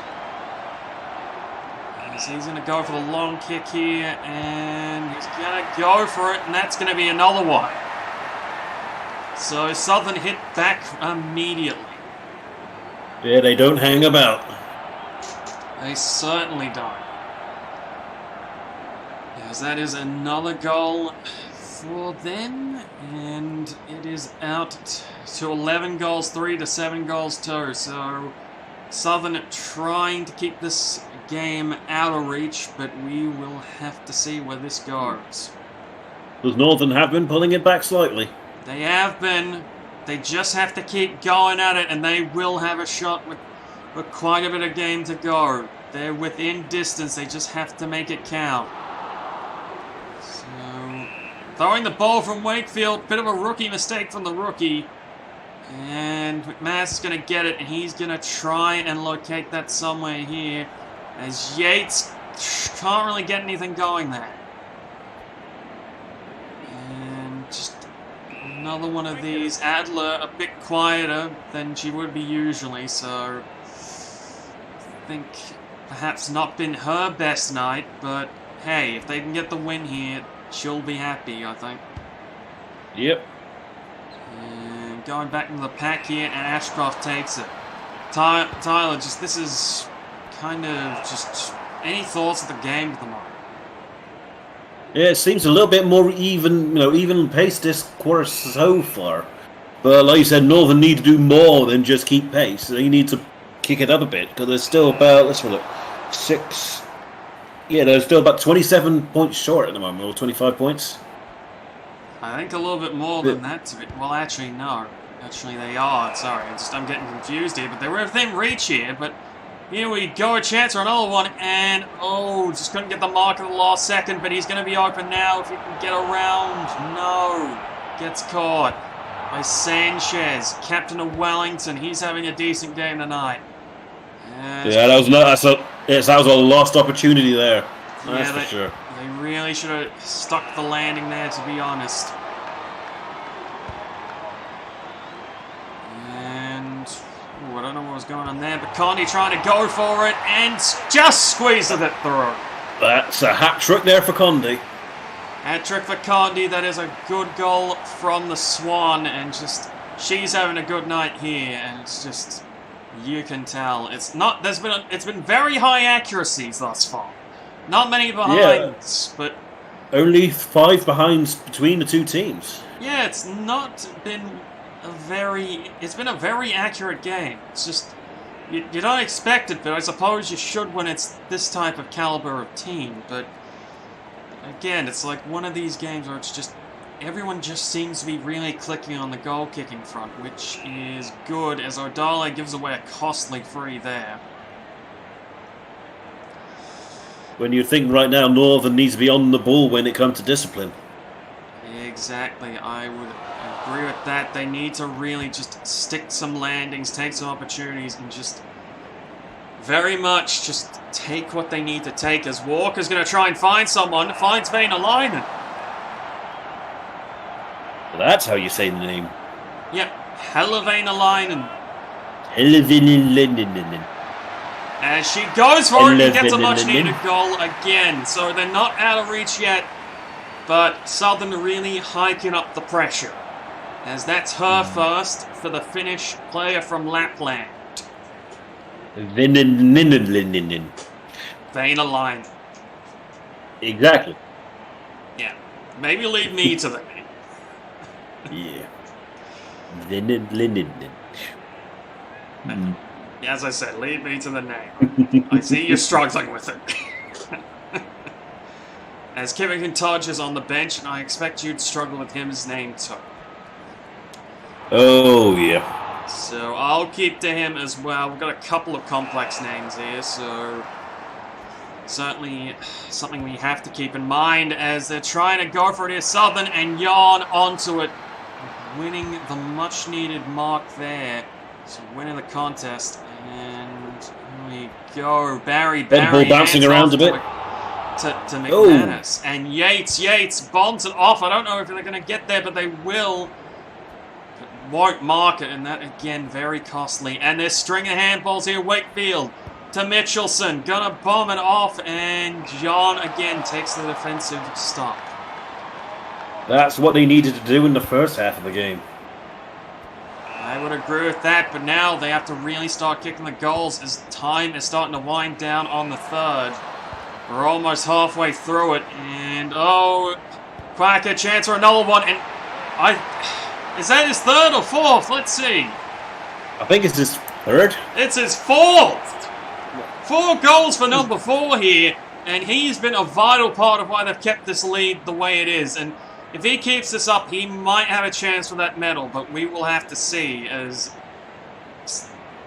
As he's going to go for the long kick here, and he's going to go for it, and that's going to be another one. So Southern hit back immediately. Yeah, they don't hang about. They certainly don't. As that is another goal for them, and it is out to 11 goals 3 to 7 goals 2. So Southern trying to keep this game out of reach, but we will have to see where this goes. Because Northern have been pulling it back slightly. They have been. They just have to keep going at it, and they will have a shot with quite a bit of game to go. They're within distance. They just have to make it count. So, throwing the ball from Wakefield. Bit of a rookie mistake from the rookie. And McManus is going to get it, and he's going to try and locate that somewhere here. As Yates can't really get anything going there. And just another one of these. Adler a bit quieter than she would be usually, so I think perhaps not been her best night, but hey, if they can get the win here, she'll be happy, I think. Yep. And going back into the pack here, and Ashcroft takes it. Tyler, just this is kind of just any thoughts of the game at the moment? Yeah, it seems a little bit more even, even pace this quarter so far. But like you said, Northern need to do more than just keep pace. They need to kick it up a bit because they're still about, let's have a look, 6. Yeah, they're still about 27 points short at the moment, or 25 points. I think a little bit more than that. Well, actually, no. Actually, they are. Sorry, I'm getting confused here. But they were within reach here. But here we go. A chance for another one. And, just couldn't get the mark at the last second. But he's going to be open now if he can get around. No. Gets caught by Sanchez, captain of Wellington. He's having a decent game tonight. Yeah, that was a lost opportunity there. That's for sure. They really should have stuck the landing there, to be honest. And I don't know what was going on there, but Condy trying to go for it and just squeezed it through. That's a hat trick there for Condy. Hat trick for Condy. That is a good goal from the Swan, and she's having a good night here, and it's just. You can tell it's not. It's been very high accuracies thus far. Not many behinds, but only 5 behinds between the two teams. Yeah, it's not been It's been a very accurate game. It's just you don't expect it, but I suppose you should when it's this type of caliber of team. But again, it's like one of these games where it's just. Everyone just seems to be really clicking on the goal-kicking front, which is good, as Dálaigh gives away a costly free there. When you think right now Northern needs to be on the ball when it comes to discipline. Exactly, I would agree with that. They need to really just stick some landings, take some opportunities, and just very much just take what they need to take, as Walker's going to try and find someone, finds Venäläinen. That's how you say the name. Yep, Hella Venäläinen. Hella Venäläinen. As she goes for it, and gets a much-needed goal again. So they're not out of reach yet, but Southern really hiking up the pressure, as that's her first for the Finnish player from Lapland. Venäläinen. Exactly. Yeah, maybe leave me to the name. Yeah. As I said, lead me to the name. I see you're struggling with it. As Kivenkantaja is on the bench, and I expect you'd struggle with his name too. Oh, yeah. So I'll keep to him as well. We've got a couple of complex names here, so certainly something we have to keep in mind as they're trying to go for it here. Southern and Yarn onto it. Winning the much-needed mark there. So winning the contest. And here we go. Barry ball bouncing around a bit. To McManus. And Yates bombs it off. I don't know if they're going to get there, but they will. But won't mark it. And that, again, very costly. And there's string of handballs here. Wakefield to Mitchelson. Going to bomb it off. And John, again, takes the defensive stop. That's what they needed to do in the first half of the game. I would agree with that, but now they have to really start kicking the goals as time is starting to wind down on the third. We're almost halfway through it, and Quacker chance for another one, and is that his third or fourth? Let's see. I think it's his third. It's his fourth. 4 goals for number 4 here, and he's been a vital part of why they've kept this lead the way it is, and if he keeps this up, he might have a chance for that medal, but we will have to see, as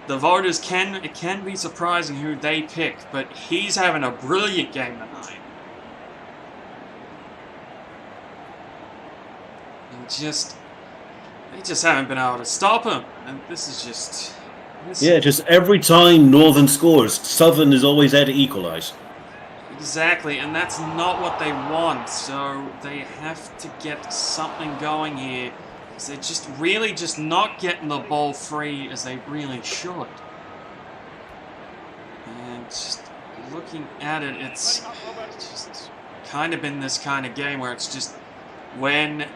the voters it can be surprising who they pick, but he's having a brilliant game tonight. And they just haven't been able to stop him, and this is just... just every time Northern scores, Southern is always there to equalise. Exactly, and that's not what they want, so they have to get something going here. They're just really not getting the ball free as they really should. And just looking at it, it's just kind of been this kind of game where it's just when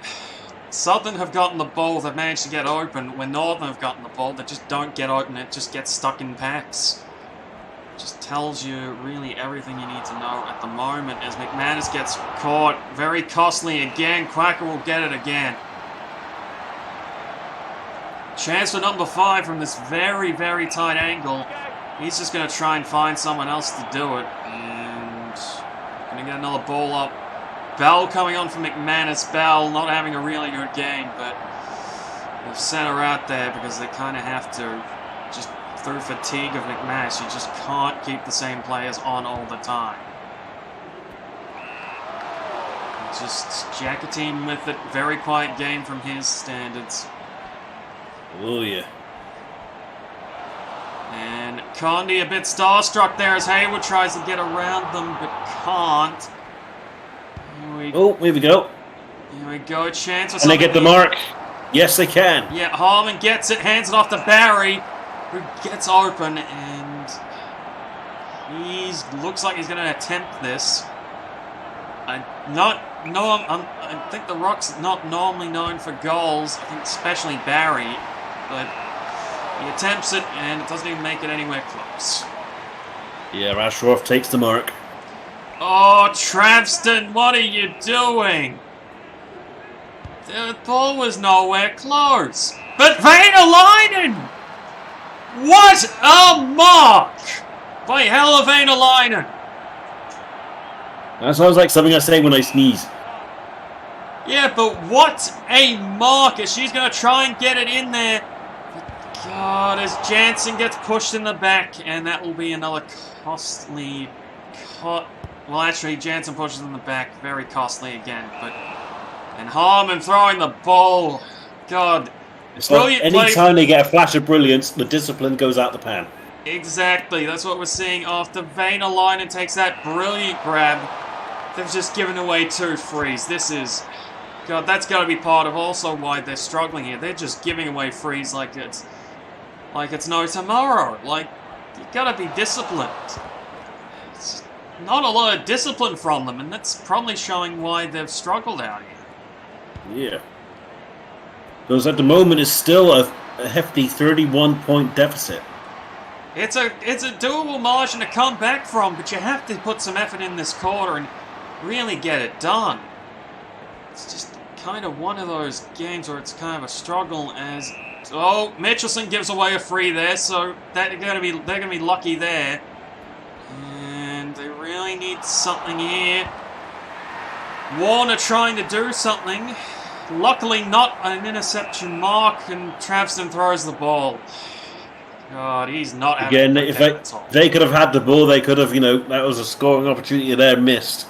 Southern have gotten the ball, they've managed to get open. When Northern have gotten the ball, they just don't get open, it just gets stuck in packs. Just tells you really everything you need to know at the moment as McManus gets caught. Very costly again. Quacker will get it again. Chance for number 5 from this very, very tight angle. He's just going to try and find someone else to do it. And going to get another ball up. Bell coming on from McManus. Bell not having a really good game, but they've sent her out there because they kind of have to. Just through fatigue of McManus, you just can't keep the same players on all the time. Just Jacotine with it. Very quiet game from his standards. Oh, yeah. And Condi a bit starstruck there as Hayward tries to get around them, but can't. Oh, here we go. Here we go, a chance. And they get the mark. Yes, they can. Yeah, Harmon gets it, hands it off to Barry, who gets open, and looks like he's going to attempt this. I think the Rock's not normally known for goals. I think especially Barry, but he attempts it, and it doesn't even make it anywhere close. Yeah, Ashworth takes the mark. Oh, Travston, what are you doing? The ball was nowhere close. But Venäläinen! What a mark by Hella Venäläinen! That sounds like something I say when I sneeze. Yeah, but what a mark! She's going to try and get it in there. God, as Janson gets pushed in the back, and that will be another costly cut. Well, actually, Janson pushes in the back. Very costly again. And Harmon throwing the ball. God. It's like any time they get a flash of brilliance, the discipline goes out the pan. Exactly. That's what we're seeing after Venäläinen takes that brilliant grab. They've just given away 2 frees. This is... God, that's got to be part of also why they're struggling here. They're just giving away frees like it's no tomorrow. Like, you got to be disciplined. It's not a lot of discipline from them, and that's probably showing why they've struggled out here. Yeah. Because at the moment it's still a hefty 31-point deficit. It's a doable margin to come back from, but you have to put some effort in this quarter and really get it done. It's just kind of one of those games where it's kind of a struggle as... Oh, Mitchelson gives away a free there, so they're gonna be lucky there. And they really need something here. Warner trying to do something. Luckily not an interception mark, and Travston throws the ball. God, he's not having again. If they could have had the ball, they could have, that was a scoring opportunity there missed.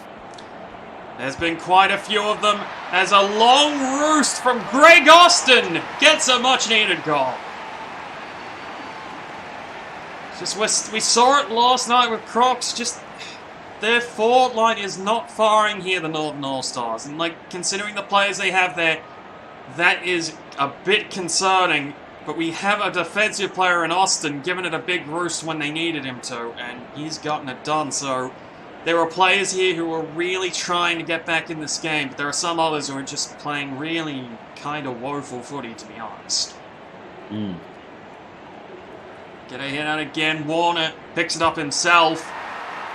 There's been quite a few of them as a long roost from Greig Austin gets a much-needed goal. Just we saw it last night with Crocs. Just their forward line is not firing here, the Northern All-Stars, and considering the players they have there, that is a bit concerning. But we have a defensive player in Austin giving it a big roost when they needed him to, and he's gotten it done. So there are players here who are really trying to get back in this game, but there are some others who are just playing really kind of woeful footy, to be honest. Get a hit out again. Warner picks it up himself.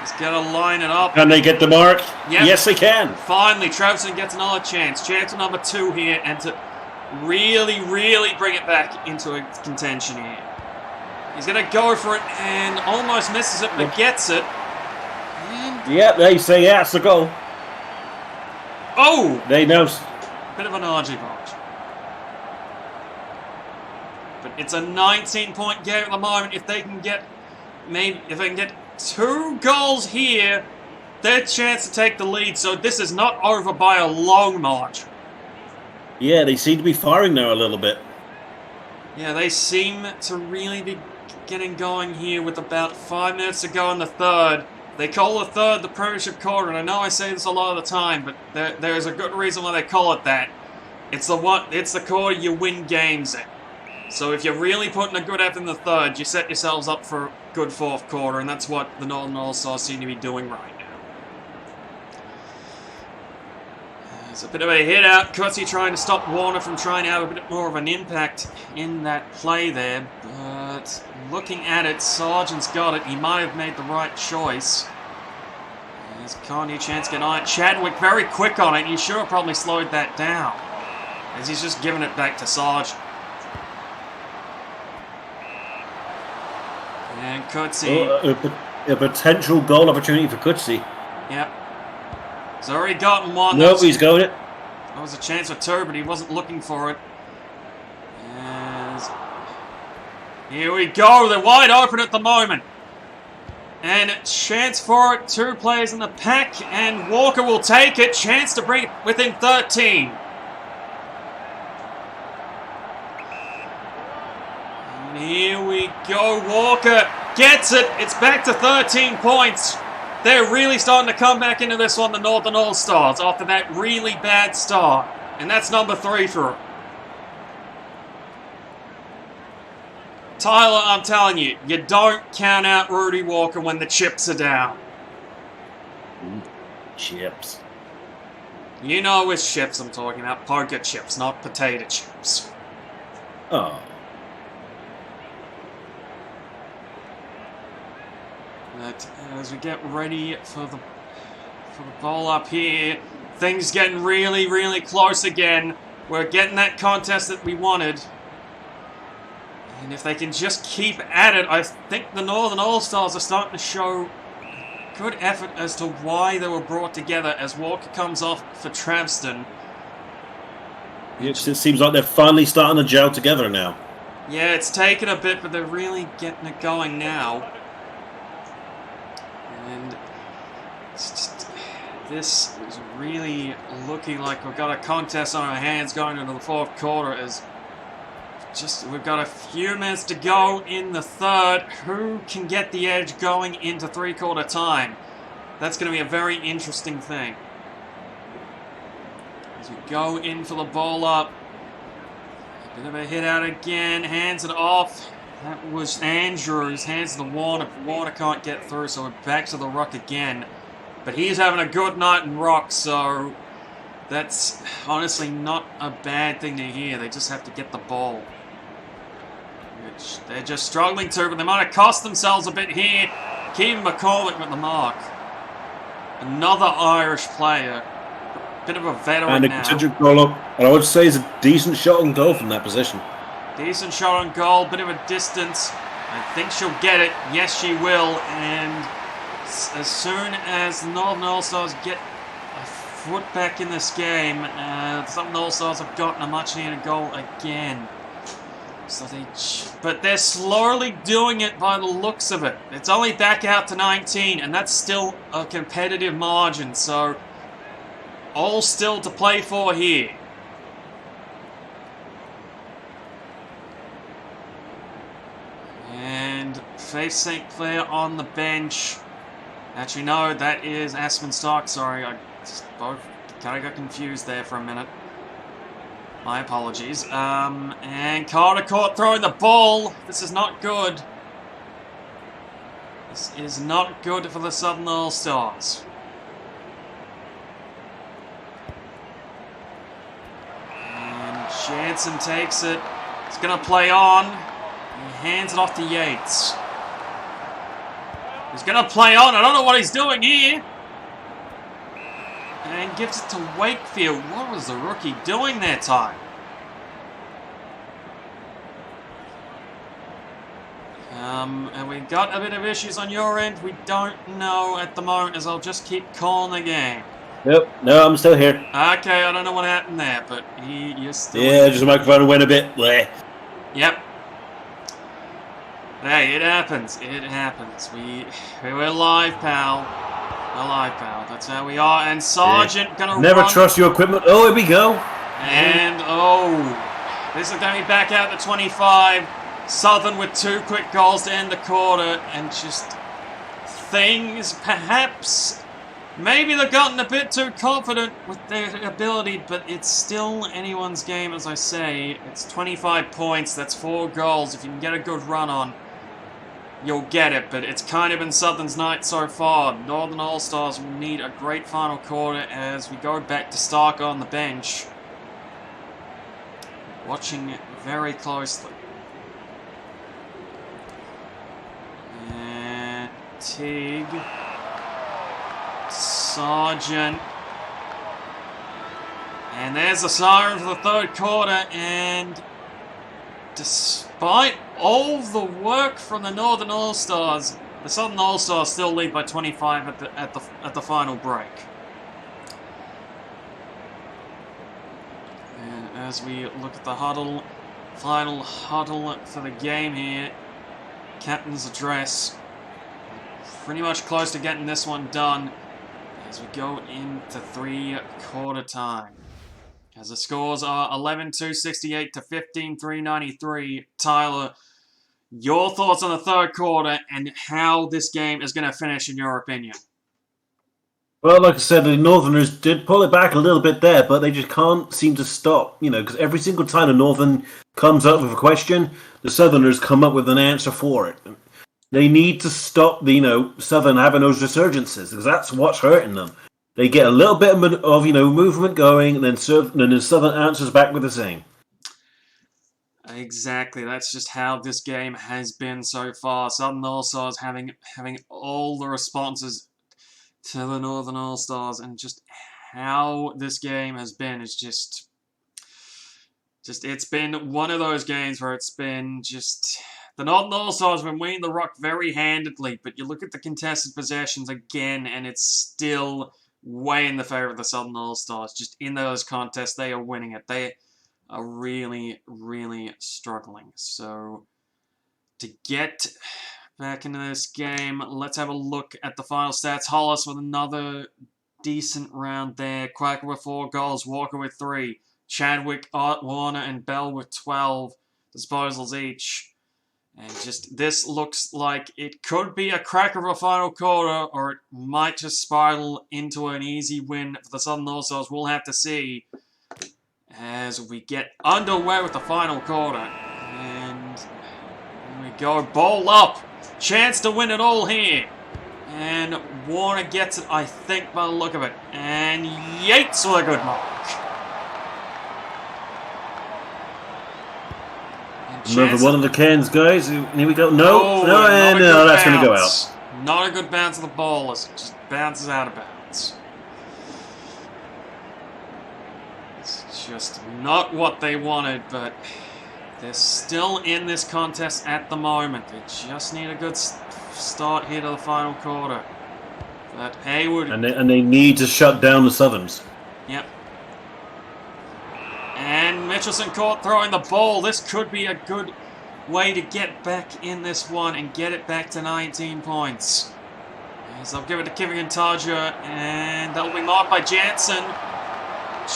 He's going to line it up. Can they get the mark? Yep. Yes, they can. Finally, Travston gets another chance. Chance number 2 here, and to really, really bring it back into a contention here. He's going to go for it and almost misses it, but gets it. And... yeah, they say that's the goal. Oh! They know. Bit of an argy-bargy. But it's a 19-point game at the moment. If they can get 2 goals here, their chance to take the lead. So this is not over by a long margin. Yeah, they seem to be firing now a little bit. Yeah, they seem to really be getting going here with about 5 minutes to go in the third. They call the third the Premiership quarter, and I know I say this a lot of the time, but there's a good reason why they call it that. It's the quarter you win games in. So if you're really putting a good effort in the third, you set yourselves up for a good fourth quarter, and that's what the Northern All-Stars seem to be doing right now. It's a bit of a hit out. Kathie trying to stop Warner from trying to have a bit more of an impact in that play there. But looking at it, Sargent's got it. He might have made the right choice. There's Kanye chance to get on it. Chadwick very quick on it. He should have probably slowed that down, as he's just giving it back to Sargent. And Kathie. A potential goal opportunity for Kathie. Yep. He's already gotten one. Nope, he's got it. That was a chance for two, but he wasn't looking for it. And here we go. They're wide open at the moment. And chance for it. 2 players in the pack, and Walker will take it. Chance to bring it within 13. And here we go. Walker gets it. It's back to 13 points. They're really starting to come back into this one, the Northern All-Stars, after that really bad start. And that's number 3 for them. Tyler, I'm telling you, you don't count out Rudy Walker when the chips are down. Chips. You know which chips I'm talking about. Poker chips, not potato chips. Oh. But as we get ready for the ball up here, things getting really, really close again. We're getting that contest that we wanted. And if they can just keep at it, I think the Northern All-Stars are starting to show good effort as to why they were brought together as Walker comes off for Travston. It seems like they're finally starting to gel together now. Yeah, it's taken a bit, but they're really getting it going now. And it's just, this is really looking like we've got a contest on our hands going into the 4th quarter. As we've got a few minutes to go in the 3rd. Who can get the edge going into 3/4 time? That's going to be a very interesting thing. As we go in for the ball up. A bit of a hit out again. Hands it off. That was Andrews. Hands to Warner. Warner can't get through, so we're back to the ruck again. But he's having a good night in ruck, so that's honestly not a bad thing to hear. They just have to get the ball, which they're just struggling to, but they might have cost themselves a bit here. Kivenkantaja with the mark. Another Irish player. Bit of a veteran and a now. contingent goal up. And I would say it's a decent shot on goal from that position. Decent shot on goal, bit of a distance. I think she'll get it. Yes, she will. And as soon as the Northern All-Stars get a foot back in this game, some All-Stars have gotten a much-needed goal again. So but they're slowly doing it by the looks of it. It's only back out to 19, and that's still a competitive margin. So all still to play for here. And Faith St. Clair on the bench. Actually, no, that is Aspen Stark. Sorry, I just both kind of got confused there for a minute. My apologies. And Carter caught throwing the ball. This is not good. This is not good for the Southern All-Stars. And Janson takes it. He's going to play on. He hands it off to Yates. He's going to play on. I don't know what he's doing here. And gives it to Wakefield. What was the rookie doing that time? And we've got a bit of issues on your end. We don't know at the moment, as I'll just keep calling the game. Yep, no, I'm still here. Okay, I don't know what happened there, but you're still... Yeah, just the microphone went a bit... bleh. Yep. Hey, it happens. It happens. We're live, pal. We're live, pal. That's how we are. And Sargent gonna never run. Trust your equipment. Oh, here we go. And, this is going to be back out to 25. Southern with 2 quick goals to end the quarter. And just things, perhaps, maybe they've gotten a bit too confident with their ability, but it's still anyone's game, as I say. It's 25 points. That's 4 goals if you can get a good run on. you'll get it, but it's kind of been Southern's night so far. Northern All-Stars will need a great final quarter as we go back to Stark on the bench. Watching it very closely. And Teague. Sargent. And there's the siren for the third quarter, and despite all the work from the Northern All-Stars, the Southern All-Stars still lead by 25 at the final break. And as we look at the final huddle for the game here, captain's address, pretty much close to getting this one done as we go into three-quarter time. As the scores are 11-268 to 15-393. Tyler, your thoughts on the third quarter and how this game is going to finish in your opinion? Well, like I said, the Northerners did pull it back a little bit there, but they just can't seem to stop, because every single time the Northern comes up with a question, the Southerners come up with an answer for it. They need to stop the, Southern having those resurgences, because that's what's hurting them. They get a little bit of movement going, and then Southern answers back with the same. Exactly. That's just how this game has been so far. Southern All-Stars having all the responses to the Northern All-Stars, and just how this game has been is just it's been one of those games where it's been just the Northern All-Stars have been winning the rock very handedly, but you look at the contested possessions again, and it's still way in the favor of the Southern All-Stars. Just in those contests, they are winning it. They are really, really struggling. So, to get back into this game, let's have a look at the final stats. Hollis with another decent round there. Quacker with 4 goals. Walker with 3. Chadwick, Warner, and Bell with 12 disposals each. And just this looks like it could be a cracker of a final quarter, or it might just spiral into an easy win for the Southern All-Stars. We'll have to see as we get underway with the final quarter. And here we go. Ball up. Chance to win it all here. And Warner gets it, I think, by the look of it. And Yates with a good mark. Another one of the cans, guys. Here we go. No, that's going to go out. Not a good bounce of the ball as it just bounces out of bounds. It's just not what they wanted, but they're still in this contest at the moment. They just need a good start here to the final quarter. But Hayward... And they need to shut down the Southerns. Yep. And Mitchelson caught throwing the ball. This could be a good way to get back in this one and get it back to 19 points. As they'll give it to Kivenkantaja, and that'll be marked by Janson.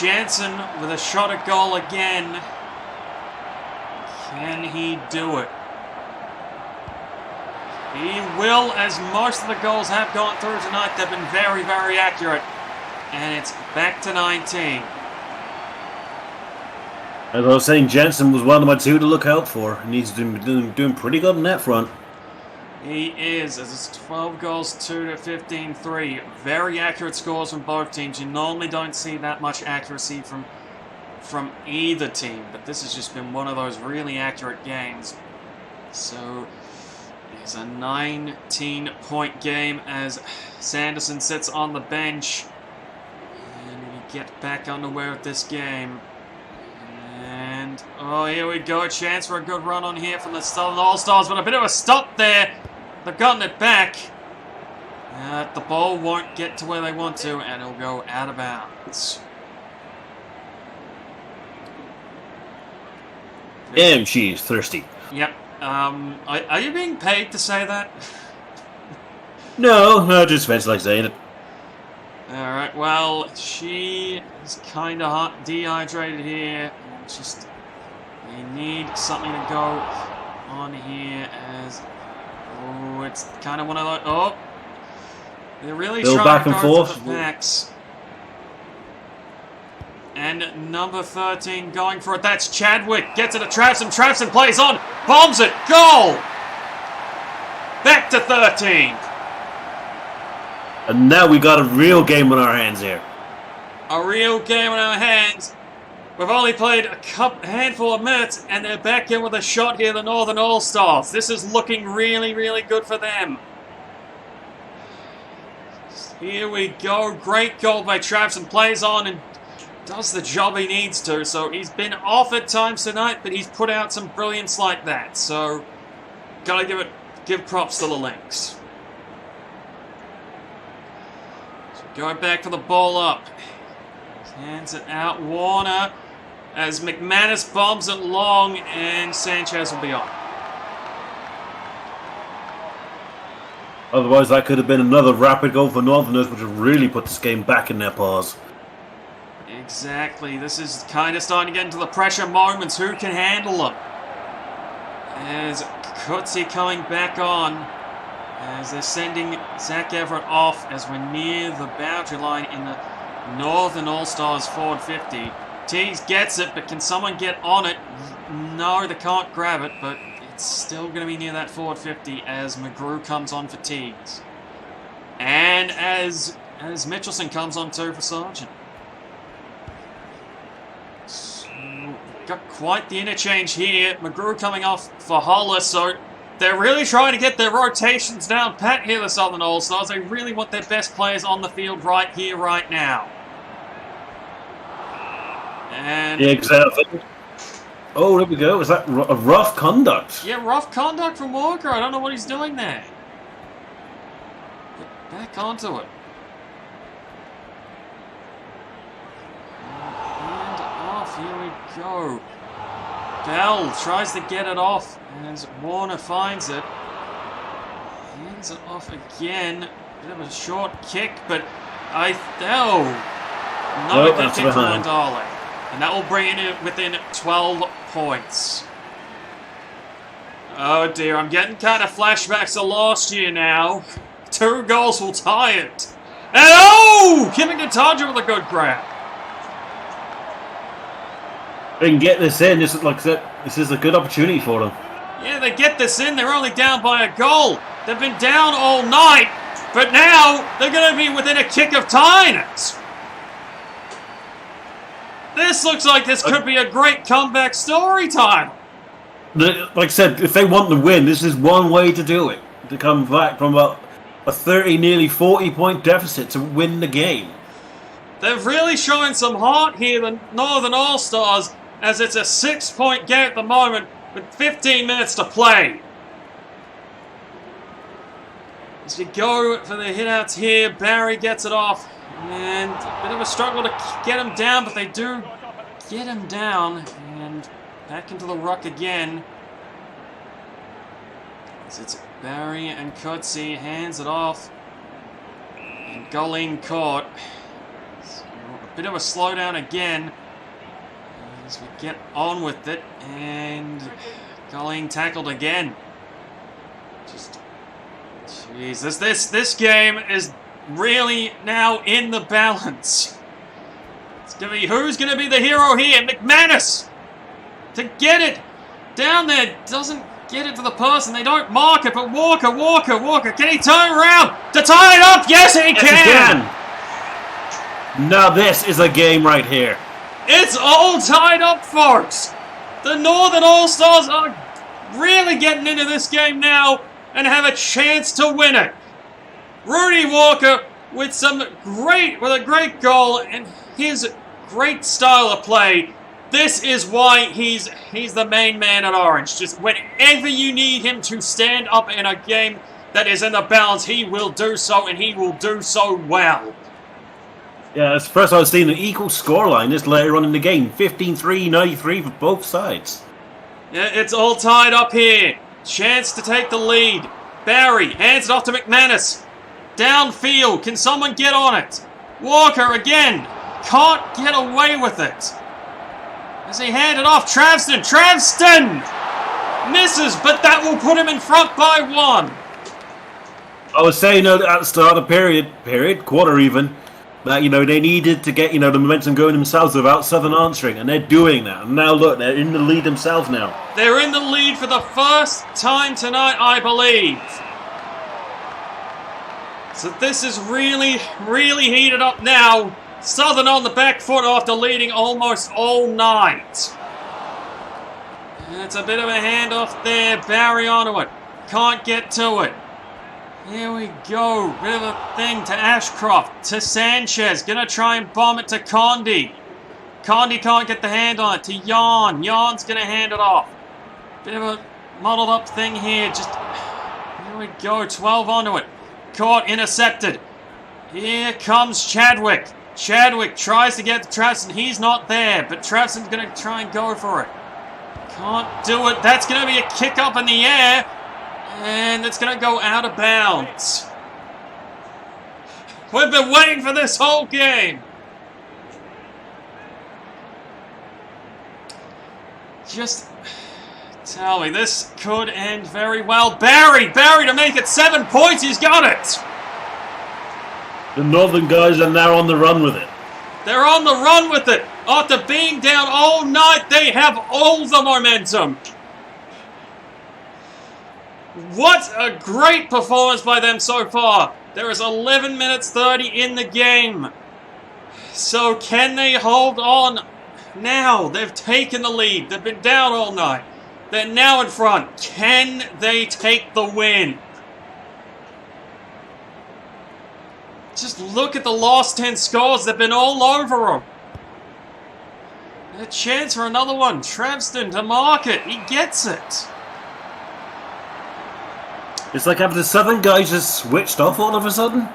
Janson with a shot at goal again. Can he do it? He will, as most of the goals have gone through tonight. They've been very, very accurate. And it's back to 19. As I was saying, Janson was one of my 2 to look out for, and he's doing pretty good on that front. He is, as it's 12 goals, 2 to 15-3. Very accurate scores from both teams. You normally don't see that much accuracy from either team, but this has just been one of those really accurate games. So, it's a 19-point game as Sanderson sits on the bench. And we get back underway with this game. And, oh, here we go. A chance for a good run on here from the Southern All-Stars, but a bit of a stop there. They've gotten it back. The ball won't get to where they want to, and it'll go out of bounds. And she's thirsty. Yep. Are you being paid to say that? No, just fancy like saying it. Alright, well, she is kind of dehydrated here. Just, they need something to go on here as, oh, it's kind of one of those, oh, they're really trying back to and go forth. to the backs. And number 13 going for it, that's Chadwick, gets it to Trapson, Trapson plays on, bombs it, goal! Back to 13. And now we got a real game on our hands here. A real game on our hands. We've only played a handful of minutes, and they're back in with a shot here, the Northern All-Stars. This is looking really, really good for them. Here we go. Great goal by Travson. Plays on and does the job he needs to. So he's been off at times tonight, but he's put out some brilliance like that. So gotta give props to the Lynx. So going back for the ball up. Hands it out. Warner as McManus bombs it long, and Sanchez will be on. Otherwise, that could have been another rapid goal for Northerners, which would really put this game back in their paws. Exactly. This is kind of starting to get into the pressure moments. Who can handle them? As Kathie coming back on, as they're sending Zach Everett off as we're near the boundary line in the Northern All-Stars forward 50. Teagues gets it, but can someone get on it? No, they can't grab it, but it's still going to be near that forward 50 as McGrew comes on for Teagues. And as Mitchelson comes on too for Sargent. So, got quite the interchange here. McGrew coming off for Hella, so they're really trying to get their rotations down pat here, the Southern All-Stars. They really want their best players on the field right here, right now. And yeah, exactly. Oh, there we go. Is that a rough conduct? Yeah, rough conduct from Walker. I don't know what he's doing there. Get back onto it. And off. Here we go. Bell tries to get it off as Warner finds it. Hands it off again. Bit of a short kick, but another good kick from Dálaigh. And that will bring it within 12 points. Oh dear, I'm getting kind of flashbacks to last year now. 2 goals will tie it. And Kivenkantaja with a good grab. They can get this in. This is a good opportunity for them. Yeah, they get this in. They're only down by a goal. They've been down all night, but now they're going to be within a kick of tying it. This looks like this could be a great comeback story time. Like I said, if they want to win, this is one way to do it. To come back from a 30, nearly 40-point deficit to win the game. They're really showing some heart here, the Northern All-Stars, as it's a 6-point game at the moment with 15 minutes to play. As we go for the hit-outs here, Barry gets it off. And a bit of a struggle to get him down, but they do get him down. And back into the ruck again. As it's Barry and Kathie, hands it off. And Colin caught. So a bit of a slowdown again. As we get on with it. And Colin tackled again. Jeez, this game is really now in the balance. It's going to be who's going to be the hero here. McManus to get it down there. Doesn't get it to the person. They don't mark it, but Walker. Can he turn around to tie it up? Yes, he can. Now this is a game right here. It's all tied up, folks. The Northern All-Stars are really getting into this game now and have a chance to win it. Rudy Walker with a great goal and his great style of play. This is why he's the main man at Orange. Just whenever you need him to stand up in a game that is in the balance, he will do so, and he will do so well. Yeah, it's the first I've seen an equal scoreline this later on in the game. 15-3, 93 for both sides. Yeah, it's all tied up here. Chance to take the lead. Barry hands it off to McManus. Downfield, can someone get on it? Walker again, can't get away with it. As he handed off, Travston misses, but that will put him in front by 1. I was saying at the start of the quarter even, that they needed to get the momentum going themselves without Southern answering, and they're doing that. And now look, they're in the lead themselves now. They're in the lead for the first time tonight, I believe. So this is really, really heated up now. Southern on the back foot after leading almost all night. And it's a bit of a handoff there. Barry onto it. Can't get to it. Here we go. Bit of a thing to Ashcroft. To Sanchez. Gonna try and bomb it to Condi. Condi can't get the hand on it. To Jan. Jan's gonna hand it off. Bit of a muddled up thing here. Just... Here we go. 12 onto it. Caught. Intercepted. Here comes Chadwick. Chadwick tries to get to Travson. He's not there. But Travson's gonna try and go for it. Can't do it. That's gonna be a kick up in the air. And it's going to go out of bounds. We've been waiting for this whole game. Just tell me, this could end very well. Barry to make it 7 points. He's got it. The Northern guys are now on the run with it. They're on the run with it. After being down all night, they have all the momentum. What a great performance by them so far. There is 11 minutes 30 in the game. So can they hold on now? They've taken the lead. They've been down all night. They're now in front. Can they take the win? Just look at the last 10 scores. They've been all over them. A chance for another one. Travston to mark it. He gets it. It's like have the Southern guys just switched off all of a sudden?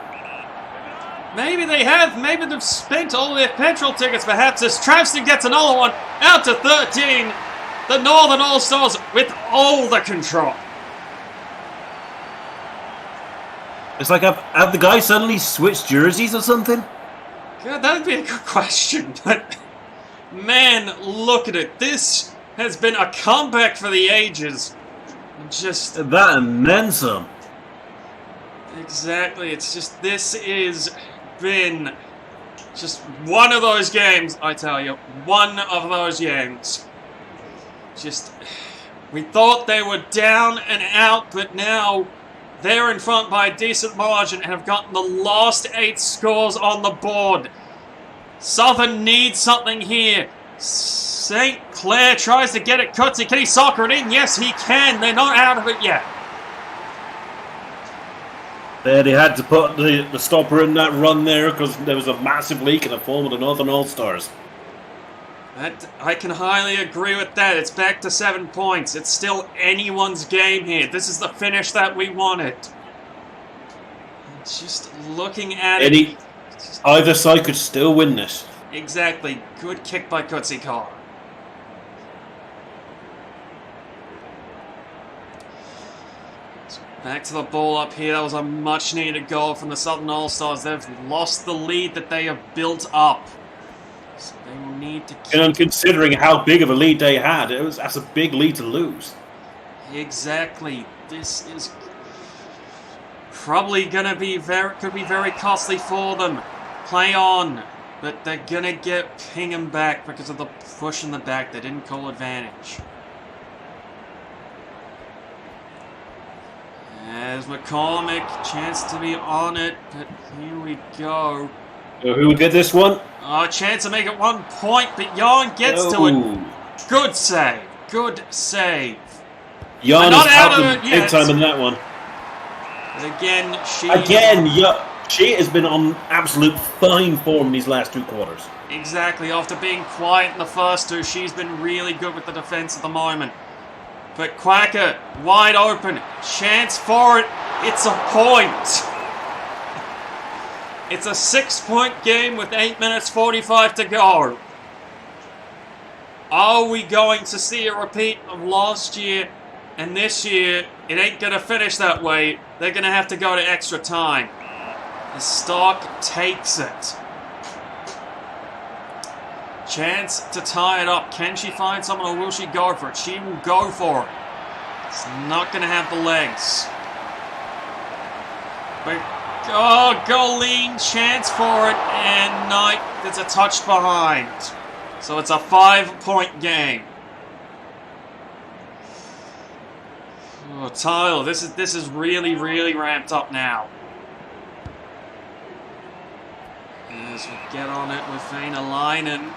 Maybe they have. Maybe they've spent all their petrol tickets, perhaps. As Travston gets another one out to 13. The Northern All-Stars with all the control. It's like have the guys suddenly switched jerseys or something? God, that would be a good question. But, man, look at it. This has been a comeback for the ages. Just that and then some. Exactly. It's just this is been just one of those games, I tell you. One of those games. Just we thought they were down and out, but now they're in front by a decent margin and have gotten the last 8 scores on the board. Southern needs something here. St. Clair tries to get it. Coetzee, can he soccer it in? Yes, he can. They're not out of it yet. They had to put the stopper in that run there because there was a massive leak in the form of the Northern All-Stars. I can highly agree with that. It's back to 7 points. It's still anyone's game here. This is the finish that we wanted. Just looking at it. Either side could still win this. Exactly. Good kick by Coetzee. Back to the ball up here. That was a much needed goal from the Southern All-Stars. They've lost the lead that they have built up. So they will need to keep... And considering how big of a lead they had, that's a big lead to lose. Exactly. This is probably going to be could be very costly for them. Play on. But they're going to get Pingham back because of the push in the back. They didn't call advantage. As McCormick, chance to be on it, but here we go. Who would get this one? Oh, chance to make it 1 point, but Jan gets to it. Good save. Good save. Jan is out them big time in that one. But again, she has been on absolute fine form these last 2 quarters. Exactly. After being quiet in the first 2, she's been really good with the defense at the moment. But Quacker, wide open. Chance for it. It's a point. It's a 6-point game with 8 minutes 45 to go. Are we going to see a repeat of last year and this year? It ain't going to finish that way. They're going to have to go to extra time. The Stark takes it. Chance to tie it up. Can she find someone or will she go for it? She will go for it. It's not going to have the legs. But, Colin, chance for it. And Knight gets a touch behind. So it's a 5-point game. Oh, Tyler, this is really, really ramped up now. as we get on it with Venäläinen.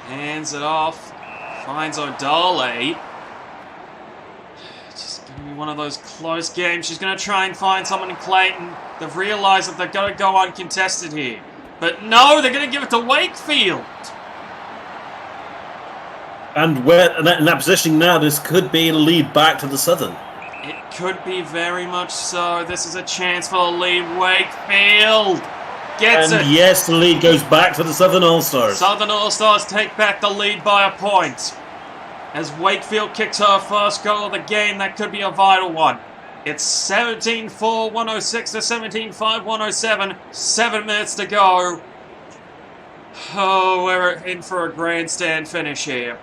Hands it off. Finds Dálaigh. Just going to be one of those close games. She's going to try and find someone in Clayton. They've realised that they've got to go uncontested here. But no, they're going to give it to Wakefield. And in that position now, this could be a lead back to the Southern. It could be very much so. This is a chance for the lead. Wakefield gets it. And yes, the lead goes back to the Southern All-Stars. Southern All-Stars take back the lead by a point. As Wakefield kicks her first goal of the game, that could be a vital one. It's 17-4, 106 to 17-5, 107. 7 minutes to go. Oh, we're in for a grandstand finish here.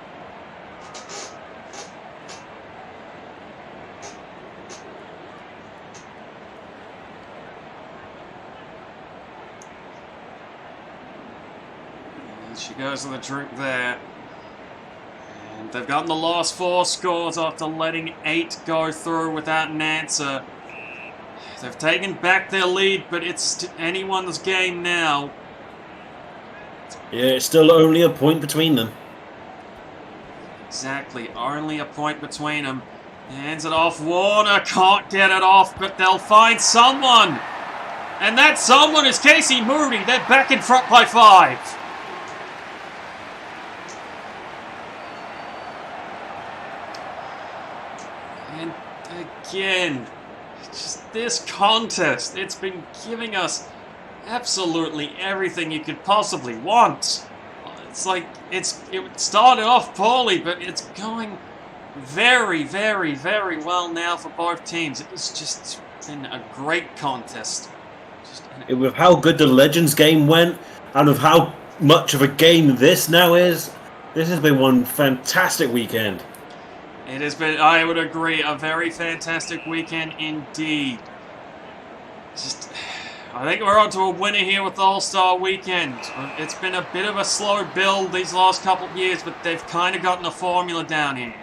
She goes to the drink there. And they've gotten the last 4 scores after letting 8 go through without an answer. They've taken back their lead, but it's anyone's game now. Yeah, it's still only a point between them. Exactly, only a point between them. Hands it off. Warner can't get it off, but they'll find someone. And that someone is Casey Moody. They're back in front by 5. And again, just this contest, it's been giving us absolutely everything you could possibly want. It's like, it started off poorly, but it's going very, very, very well now for both teams. It's just been a great contest. With how good the Legends game went, and with how much of a game this now is, this has been one fantastic weekend. It has been, I would agree, a very fantastic weekend indeed. Just, I think we're on to a winner here with the All-Star Weekend. It's been a bit of a slow build these last couple of years, but they've kind of gotten a formula down here.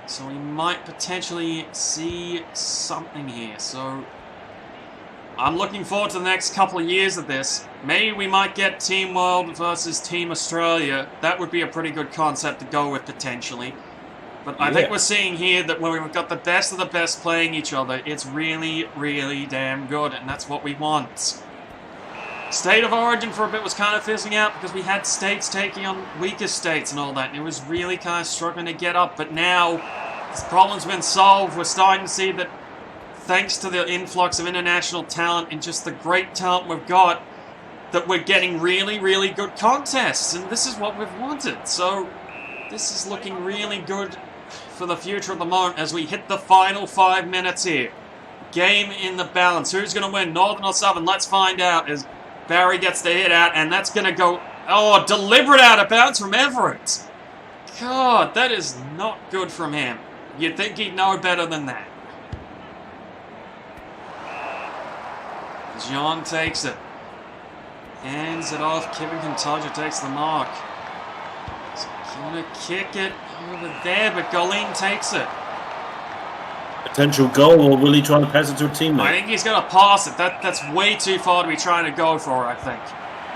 So we might potentially see something here. So I'm looking forward to the next couple of years of this. Maybe we might get Team World versus Team Australia. That would be a pretty good concept to go with potentially. But I think we're seeing here that when we've got the best of the best playing each other, it's really, really damn good, and that's what we want. State of Origin for a bit was kind of fizzling out because we had states taking on weaker states and all that, and it was really kind of struggling to get up. But now, this problem's been solved. We're starting to see that thanks to the influx of international talent and just the great talent we've got, that we're getting really, really good contests, and this is what we've wanted. So this is looking really good for the future of the moment as we hit the final 5 minutes here. Game in the balance. Who's going to win, Northern or Southern? Let's find out as Barry gets the hit out, and that's going to go, oh, deliberate out of bounds from Everett. God, that is not good from him. You'd think he'd know better than that. John takes it. Hands it off. Kivenkantaja takes the mark. He's going to kick it over there, but Colin takes it. Potential goal, or will he try and pass it to a teammate? I think he's going to pass it. That's way too far to be trying to go for it, I think.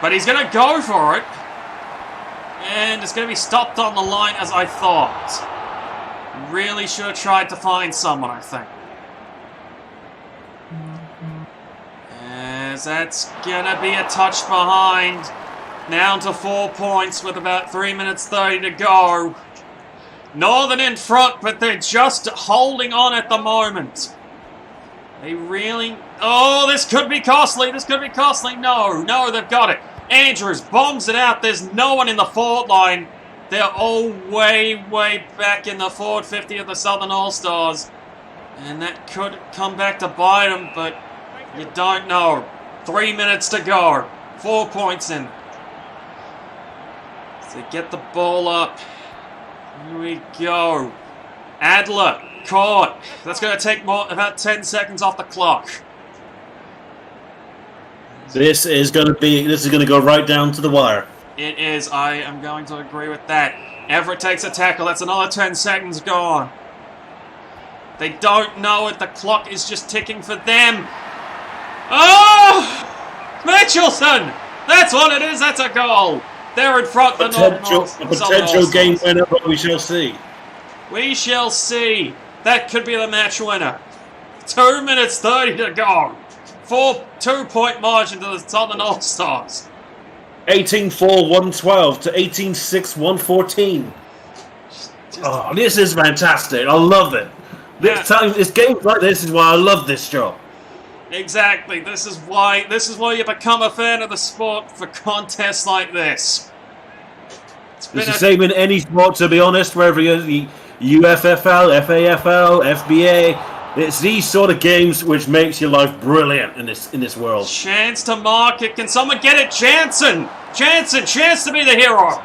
But he's going to go for it. And it's going to be stopped on the line, as I thought. Really should have tried to find someone, I think. As that's going to be a touch behind. Down to 4 points with about 3 minutes 30 to go. Northern in front, but they're just holding on at the moment. They really... Oh, this could be costly. This could be costly. No, they've got it. Andrews bombs it out. There's no one in the forward line. They're all way, way back in the forward 50 of the Southern All-Stars. And that could come back to bite them, but you don't know. 3 minutes to go. 4 points in. So get the ball up. Here we go. Adler caught. That's going to take about 10 seconds off the clock. This is going to go right down to the wire. It is. I am going to agree with that. Everett takes a tackle. That's another 10 seconds gone. They don't know it. The clock is just ticking for them. Oh! Mitchelson! That's what it is. That's a goal. They're in front of the potential game winner, but we shall see. We shall see. That could be the match winner. 2 minutes 30 to go. 2-point margin to the Southern All-Stars. 18-4-112 to 18-6-114. Oh, this is fantastic. I love it. This games like this is why I love this job. Exactly. This is why you become a fan of the sport, for contests like this. It's the same in any sport, to be honest, wherever you're the UFFL, FAFL, FBA. It's these sort of games which makes your life brilliant in this world. Chance to mark it. Can someone get it? Janson! Janson, chance to be the hero.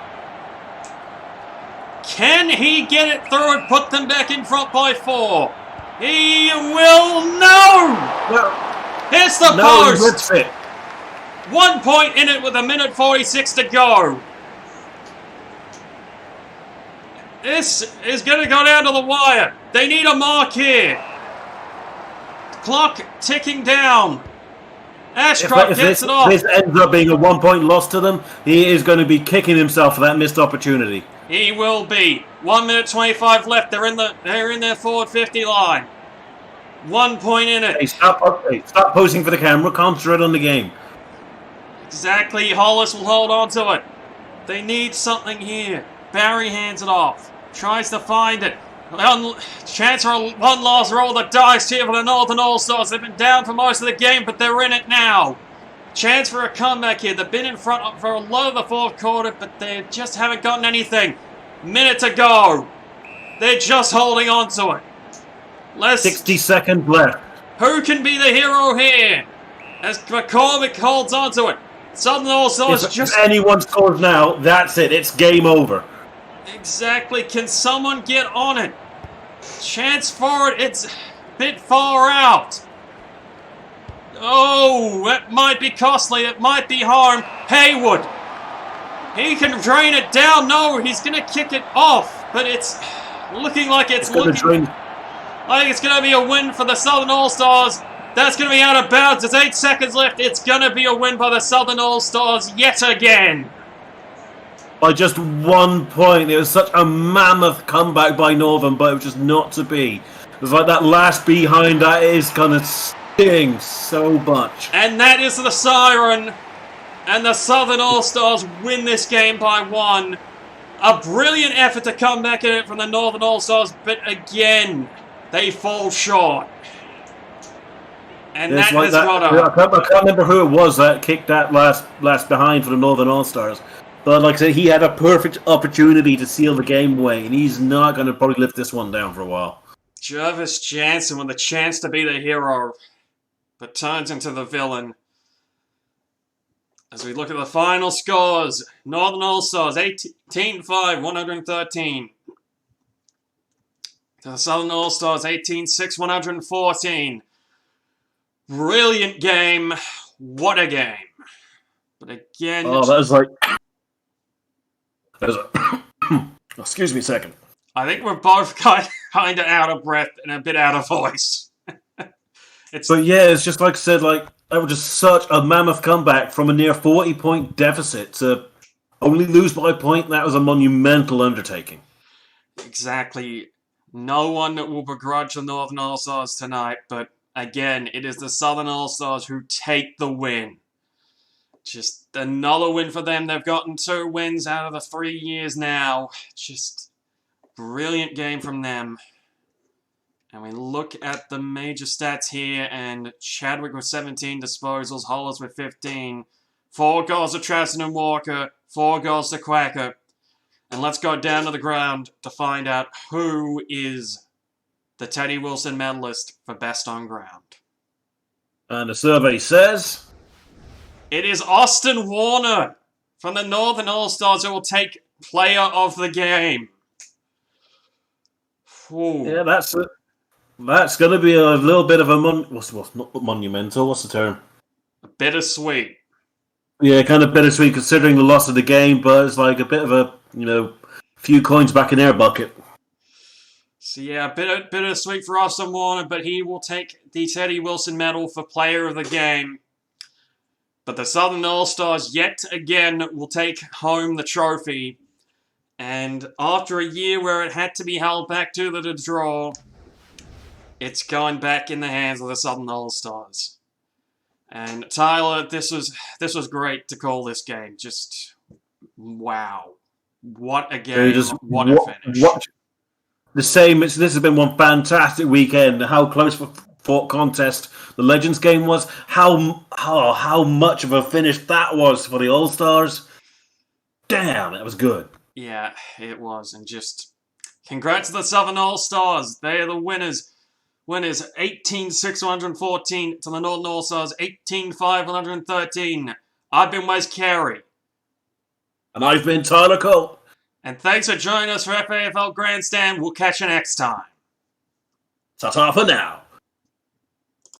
Can he get it through and put them back in front by 4? He will. No! Here's the post. It. 1 point in it with 1:46 to go. This is going to go down to the wire. They need a mark here. Clock ticking down. Ashcroft gets it off. If this ends up being a 1-point loss to them, he is going to be kicking himself for that missed opportunity. He will be. 1:25 left. They're in their forward 50 line. 1 point in it. Hey, stop posing for the camera. Concentrate on the game. Exactly. Hollis will hold on to it. They need something here. Barry hands it off. Tries to find it. Chance for a one last roll of the dice here for the Northern All-Stars. They've been down for most of the game, but they're in it now. Chance for a comeback here. They've been in front for a lot of the fourth quarter, but they just haven't gotten anything. Minute to go. They're just holding on to it. 60 seconds left. Who can be the hero here? As McCormick holds on to it. Southern All-Stars If anyone scores now, that's it. It's game over. Exactly. Can someone get on it? Chance for it. It's a bit far out. Oh, that might be costly. It might be harm. Haywood. He can drain it down. No, he's going to kick it off. But it's looking like it's going to be a win for the Southern All-Stars. That's going to be out of bounds. There's 8 seconds left. It's going to be a win by the Southern All-Stars yet again. By just 1 point. It was such a mammoth comeback by Northern, but it was just not to be. It was like that last behind that is going to sting so much. And that is the siren. And the Southern All-Stars win this game by 1. A brilliant effort to come back in it from the Northern All-Stars, but again, they fall short. And that has got I can't remember who it was that kicked that last behind for the Northern All-Stars. But like I said, he had a perfect opportunity to seal the game away, and he's not going to probably lift this one down for a while. Jervis Janson with a chance to be the hero, but turns into the villain. As we look at the final scores, Northern All-Stars 18-5, 113. To the Southern All-Stars 18-6, 114. Brilliant game. What a game. But again... Oh, that was like... Excuse me a second. I think we're both kind of out of breath and a bit out of voice. But yeah, it's just like I said, that was just such a mammoth comeback from a near 40-point deficit to only lose by a point. That was a monumental undertaking. Exactly. No one will begrudge the Northern All-Stars tonight, but again, it is the Southern All-Stars who take the win. Just another win for them. They've gotten 2 wins out of the 3 years now. Just brilliant game from them. And we look at the major stats here, and Chadwick with 17 disposals, Hollis with 15. 4 goals to Trassen and Walker, 4 goals to Quacker. And let's go down to the ground to find out who is the Teddy Wilson medalist for Best on Ground. And the survey says... It is Austin Warner from the Northern All-Stars who will take Player of the Game. Ooh. Yeah, that's going to be a little bit of a what's not monumental. What's the term? Bittersweet. Yeah, kind of bittersweet considering the loss of the game, but it's like a bit of a few coins back in their bucket. So yeah, bittersweet for Austin Warner, but he will take the Teddy Wilson medal for Player of the Game. But the Southern All-Stars yet again will take home the trophy. And after a year where it had to be held back to the draw, it's going back in the hands of the Southern All-Stars. And Tyler, this was great to call this game. Just wow. What a game. What a finish. The same, this has been one fantastic weekend. How close fought contest the Legends game was. How much of a finish that was for the All-Stars. Damn, that was good. Yeah, it was. And just congrats to the Southern All-Stars. They are the winners. Winners 18,614 to the Northern All-Stars 18,513. I've been Wes Kerry. And I've been Tyler Colt. And thanks for joining us for FAFL Grandstand. We'll catch you next time. Ta-ta for now.